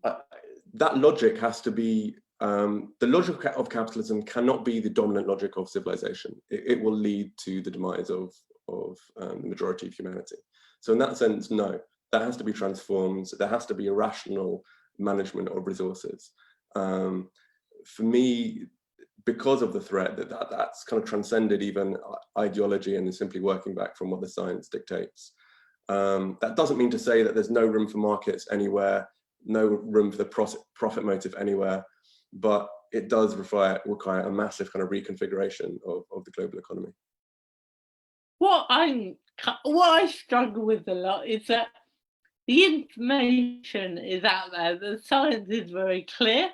That logic has to be, the logic of capitalism cannot be the dominant logic of civilization. It will lead to the demise of the majority of humanity. So in that sense, no, that has to be transformed. There has to be a rational management of resources. For me, because of the threat that's kind of transcended even ideology and is simply working back from what the science dictates. That doesn't mean to say that there's no room for markets anywhere, no room for the profit motive anywhere, but it does require a massive kind of reconfiguration of the global economy. What I struggle with a lot is that the information is out there, the science is very clear.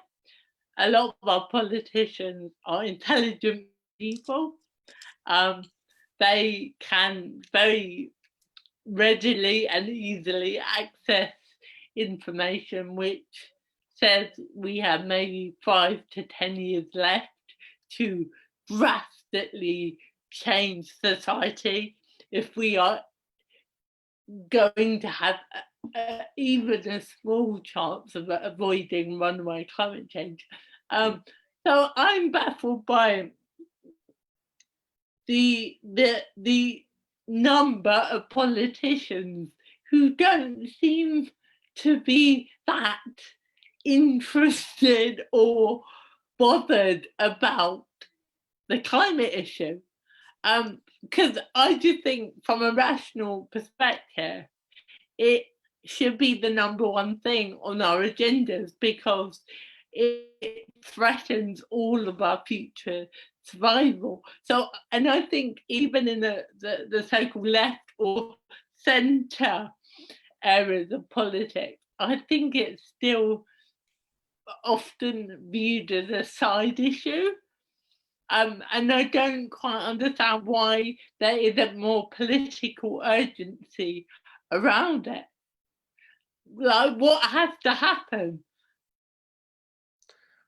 A lot of our politicians are intelligent people. They can very readily and easily access information which says we have maybe 5 to 10 years left to drastically change society if we are going to have even a small chance of avoiding runaway climate change. So I'm baffled by the number of politicians who don't seem to be that interested or bothered about the climate issue. Because I do think from a rational perspective, it should be the number one thing on our agendas because it threatens all of our future survival. So, and I think even in the so-called left or centre areas of politics, I think it's still often viewed as a side issue. And I don't quite understand why there isn't more political urgency around it. Like, what has to happen?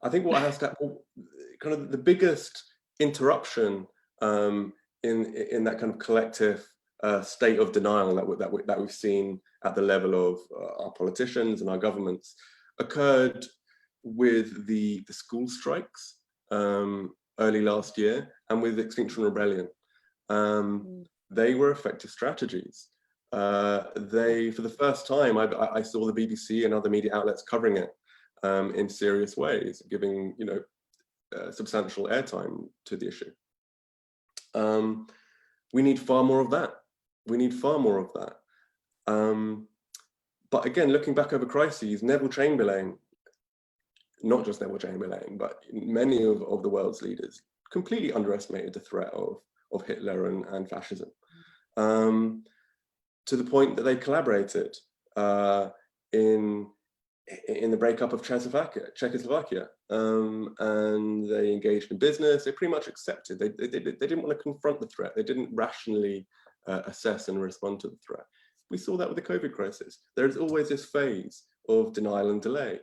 I think what has to happen, kind of the biggest interruption in that kind of collective state of denial that we've seen at the level of our politicians and our governments occurred with the school strikes early last year and with Extinction Rebellion. They were effective strategies. They, for the first time, I saw the BBC and other media outlets covering it in serious ways, giving substantial airtime to the issue. We need far more of that. We need far more of that. But again, looking back over crises, Neville Chamberlain, not just Neville Chamberlain, but many of the world's leaders completely underestimated the threat of Hitler and fascism, to the point that they collaborated in the breakup of Czechoslovakia, and they engaged in business. They pretty much accepted. They didn't want to confront the threat. They didn't rationally assess and respond to the threat. We saw that with the COVID crisis. There's always this phase of denial and delay.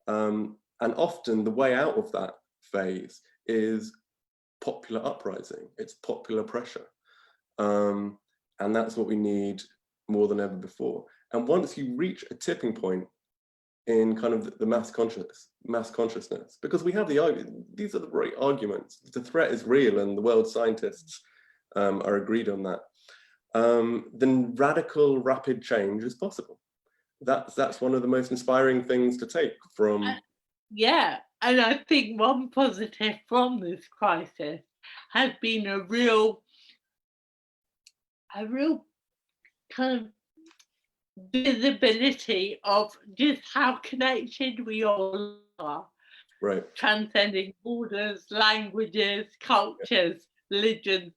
And often the way out of that phase is popular uprising. It's popular pressure. And that's what we need more than ever before. And once you reach a tipping point in kind of the mass consciousness, because we have these are the right arguments. The threat is real and the world scientists are agreed on that. Then radical, rapid change is possible. That's one of the most inspiring things to take from. Yeah, and I think one positive from this crisis has been a real kind of visibility of just how connected we all are. Right. Transcending borders, languages, cultures, religions.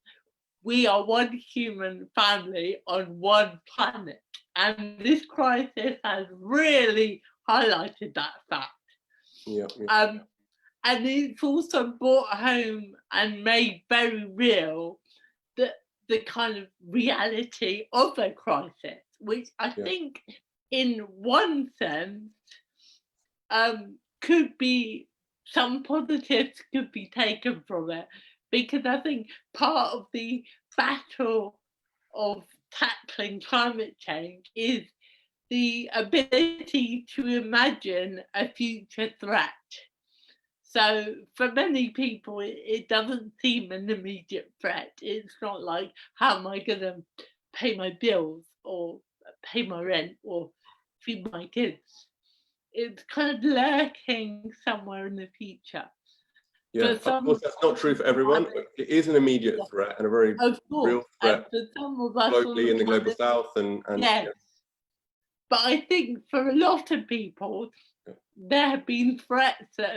We are one human family on one planet. And this crisis has really highlighted that fact. Yeah. And it's also brought home and made very real the kind of reality of a crisis, which I think in one sense could be some positives could be taken from it, because I think part of the battle of tackling climate change is the ability to imagine a future threat. So for many people, it doesn't seem an immediate threat. It's not like, how am I going to pay my bills or pay my rent or feed my kids? It's kind of lurking somewhere in the future. Yeah, of course, that's not true for everyone. It is an immediate threat and a very real threat for some of us globally in the global south. And yes. But I think for a lot of people, there have been threats that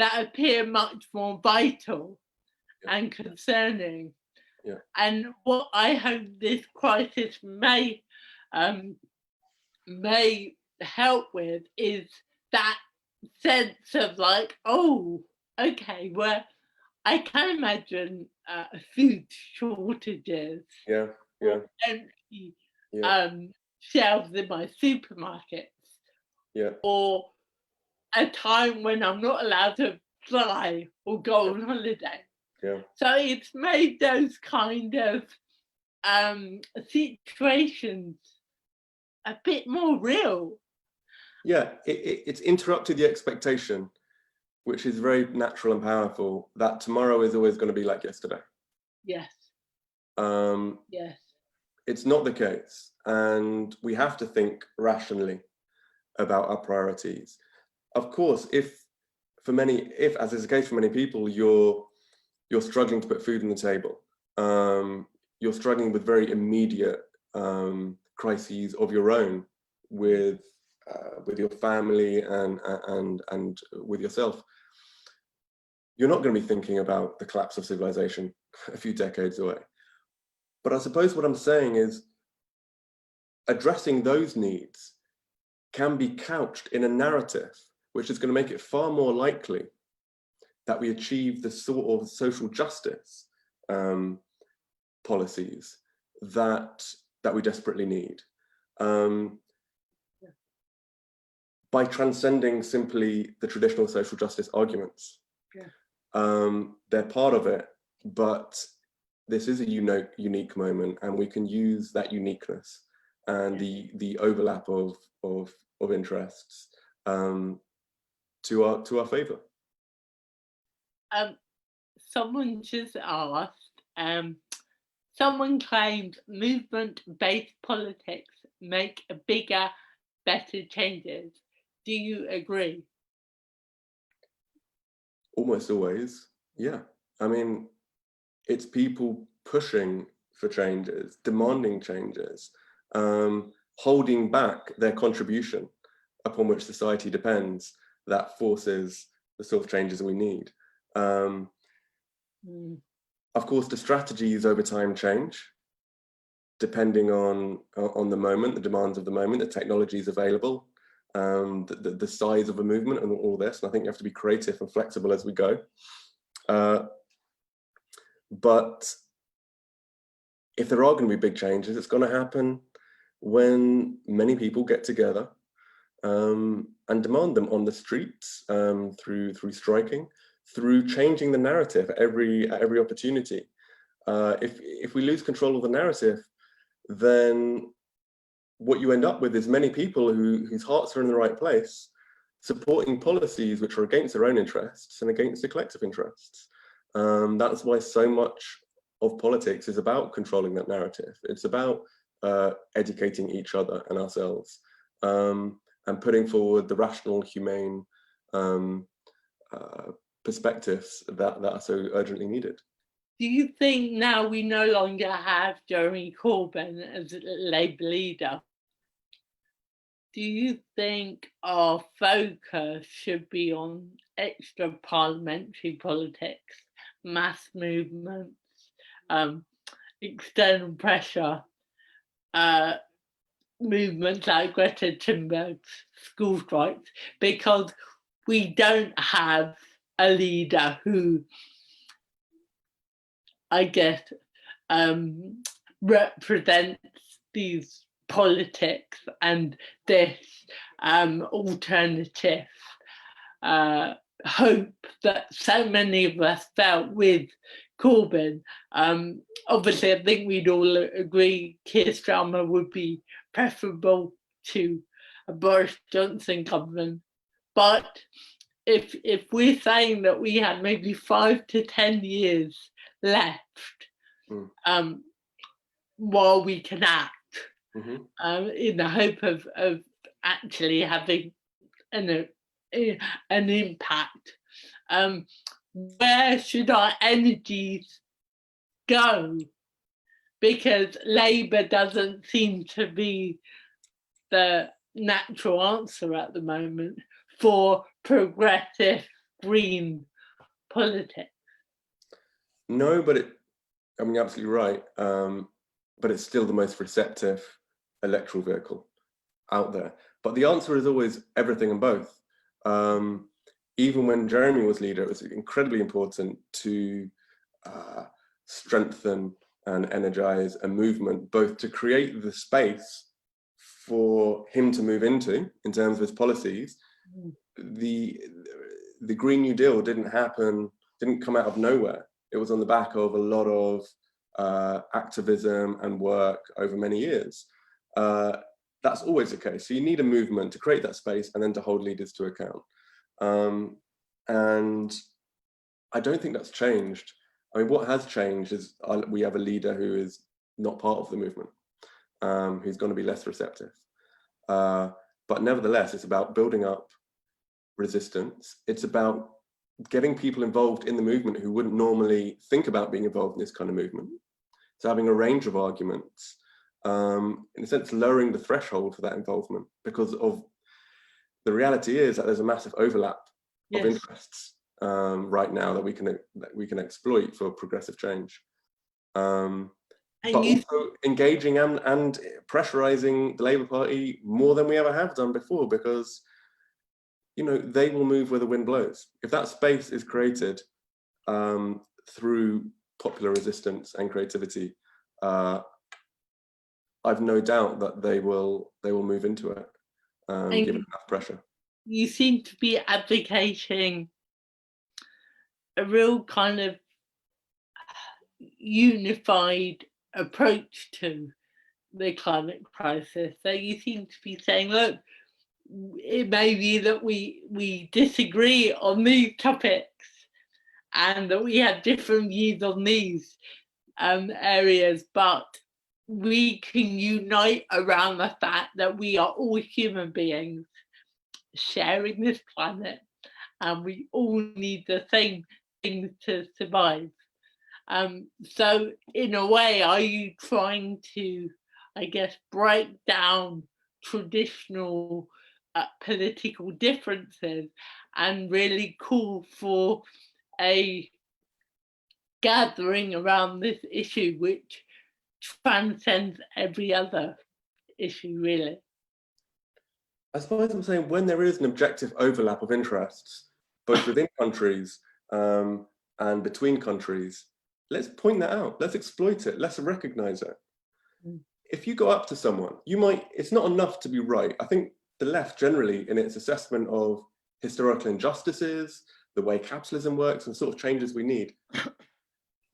appear much more vital and concerning. And what I hope this crisis may help with is that sense of like, oh, okay, well, I can imagine food shortages, empty shelves in my supermarkets, or a time when I'm not allowed to fly or go on holiday. So it's made those kind of situations a bit more real. It's interrupted the expectation, which is very natural and powerful, that tomorrow is always going to be like yesterday. Yes. It's not the case, and we have to think rationally about our priorities. Of course, if as is the case for many people, you're struggling to put food on the table, you're struggling with very immediate crises of your own with your family and with yourself, you're not going to be thinking about the collapse of civilization a few decades away. But I suppose what I'm saying is addressing those needs can be couched in a narrative which is going to make it far more likely that we achieve the sort of social justice policies that we desperately need. By transcending simply the traditional social justice arguments. They're part of it, but this is a unique moment, and we can use that uniqueness and the overlap of interests to our favor. Someone just asked, someone claimed movement-based politics make bigger, better changes. Do you agree? Almost always, yeah. I mean, it's people pushing for changes, demanding changes, holding back their contribution upon which society depends, that forces the sort of changes we need. Of course, the strategies over time change, depending on the moment, the demands of the moment, the technologies available, the size of a movement and all this. And I think you have to be creative and flexible as we go. But if there are going to be big changes, it's going to happen when many people get together and demand them on the streets, through striking, through changing the narrative at every opportunity. If we lose control of the narrative, then what you end up with is many people whose hearts are in the right place, supporting policies which are against their own interests and against the collective interests. That's why so much of politics is about controlling that narrative. It's about educating each other and ourselves, and putting forward the rational, humane perspectives that are so urgently needed. Do you think now we no longer have Jeremy Corbyn as a Labour leader? Do you think our focus should be on extra parliamentary politics, mass movements, external pressure, movements like Greta Thunberg's school strikes, because we don't have a leader who, I guess, represents these politics and this alternative hope that so many of us felt with Corbyn. Obviously, I think we'd all agree Keir Starmer would be preferable to a Boris Johnson government. But if we're saying that we had maybe 5 to 10 years left while we can act, in the hope of actually having an impact, where should our energies go? Because Labour doesn't seem to be the natural answer at the moment for progressive green politics. No, but I mean, you're absolutely right. But it's still the most receptive electoral vehicle out there. But the answer is always everything and both. Even when Jeremy was leader, it was incredibly important to strengthen and energize a movement, both to create the space for him to move into in terms of his policies. The Green New Deal didn't come out of nowhere. It was on the back of a lot of activism and work over many years. That's always the case. So you need a movement to create that space and then to hold leaders to account. And I don't think that's changed. I mean, what has changed is we have a leader who is not part of the movement, who's going to be less receptive. But nevertheless, it's about building up resistance. It's about getting people involved in the movement who wouldn't normally think about being involved in this kind of movement. So having a range of arguments, in a sense, lowering the threshold for that involvement, because of the reality is that there's a massive overlap of interests right now that we can exploit for progressive change. But also engaging and pressurizing the Labour Party more than we ever have done before, because they will move where the wind blows. If that space is created through popular resistance and creativity, I've no doubt that they will move into it, given enough pressure. You seem to be advocating a real kind of unified approach to the climate crisis. So you seem to be saying, look, it may be that we disagree on these topics and that we have different views on these areas, but we can unite around the fact that we are all human beings sharing this planet and we all need the same things to survive. So in a way, are you trying to, I guess, break down traditional political differences and really call for a gathering around this issue which transcends every other issue, really? I suppose I'm saying when there is an objective overlap of interests, both within countries and between countries, let's point that out, let's exploit it, let's recognize it. If you go up to someone, it's not enough to be right. I think the left generally, in its assessment of historical injustices, the way capitalism works and sort of changes we need,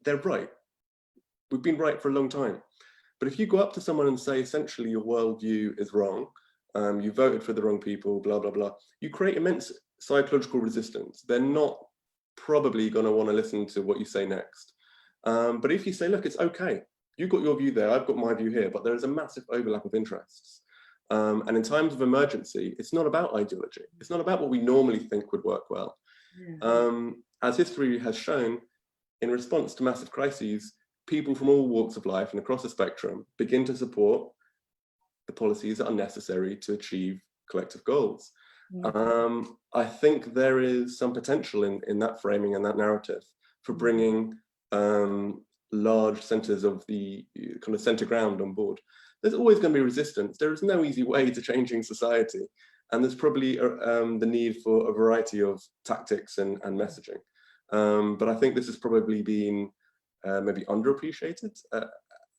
they're right. We've been right for a long time. But if you go up to someone and say, essentially, your worldview is wrong, you voted for the wrong people, blah, blah, blah, you create immense psychological resistance. They're not probably going to want to listen to what you say next. But if you say, look, it's okay. You've got your view there, I've got my view here, but there is a massive overlap of interests. And in times of emergency, it's not about ideology. It's not about what we normally think would work well. As history has shown, in response to massive crises, people from all walks of life and across the spectrum begin to support the policies that are necessary to achieve collective goals. I think there is some potential in that framing and that narrative for bringing large centres of the kind of centre ground on board. There's always going to be resistance. There is no easy way to changing society. And there's probably the need for a variety of tactics and messaging. But I think this has probably been maybe underappreciated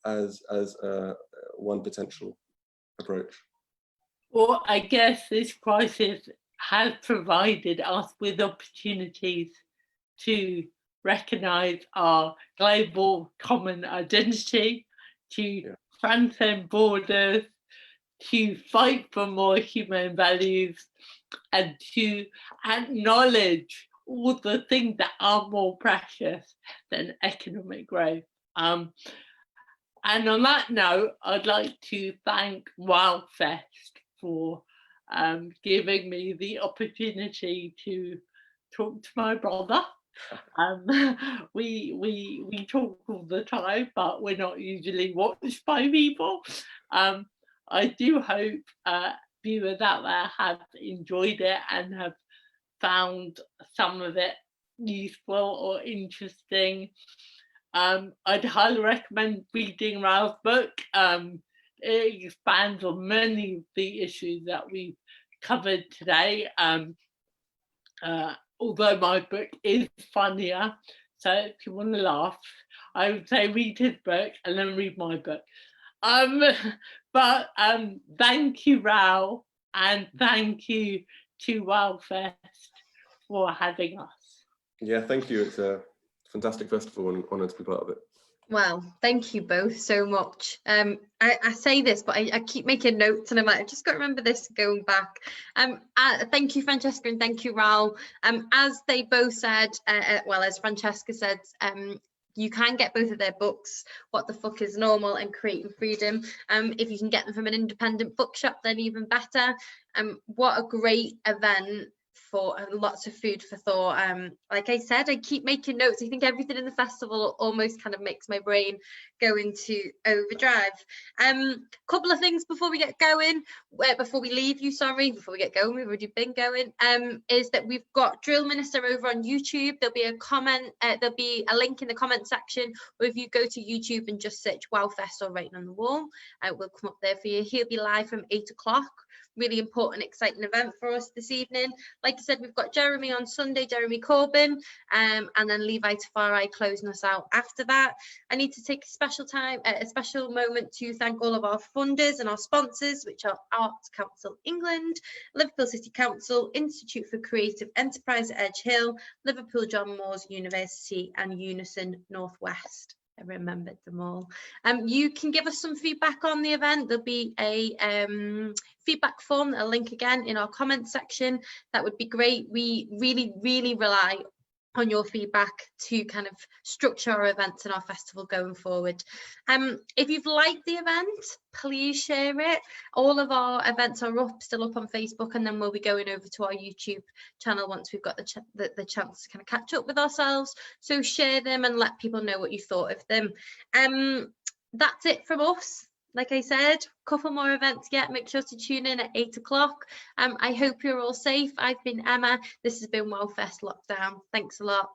as one potential approach. Well, I guess this crisis has provided us with opportunities to recognise our global common identity, to transcend borders, to fight for more humane values, and to acknowledge all the things that are more precious than economic growth. And on that note, I'd like to thank WoWFEST for giving me the opportunity to talk to my brother. We talk all the time, but we're not usually watched by people. I do hope viewers out there have enjoyed it and have found some of it useful or interesting. I'd highly recommend reading Raoul's book. It expands on many of the issues that we've covered today. Although my book is funnier, so if you want to laugh, I would say read his book and then read my book. But thank you, Raoul, and thank you to WoWFEST for having us. Yeah, thank you. It's a fantastic festival and honoured to be part of it. Well, thank you both so much. I say this, but I keep making notes and I'm like, I've just got to remember this going back. Thank you, Francesca, and thank you, Raoul. As they both said, well, as Francesca said, you can get both of their books, What the Fuck is Normal and Creating Freedom. If you can get them from an independent bookshop, then even better. What a great event for lots of food for thought. Like I said, I keep making notes. I think everything in the festival almost kind of makes my brain go into overdrive. Couple of things before we get going, before we leave you, before we get going, we've already been going, is that we've got Drill Minister over on YouTube. There'll be a comment, there'll be a link in the comment section, or if you go to YouTube and just search WoWFEST or Writing on the Wall, it will come up there for you. He'll be live from 8 o'clock. Really important, exciting event for us this evening. Like I said, we've got Jeremy on Sunday, Jeremy Corbyn, and then Levi Tafari closing us out after that. I need to take a special moment to thank all of our funders and our sponsors, which are Arts Council England, Liverpool City Council, Institute for Creative Enterprise at Edge Hill, Liverpool John Moores University, and Unison Northwest. I remembered them all. You can give us some feedback on the event. There'll be a feedback form, a link again in our comment section. That would be great. We really rely on your feedback to kind of structure our events and our festival going forward. If you've liked the event, please share it. All of our events are still up on Facebook, and then we'll be going over to our YouTube channel once we've got the chance to kind of catch up with ourselves. So share them and let people know what you thought of them. That's it from us. Like I said, a couple more events yet. Make sure to tune in at 8 o'clock. I hope you're all safe. I've been Emma. This has been WoWFEST Lockdown. Thanks a lot.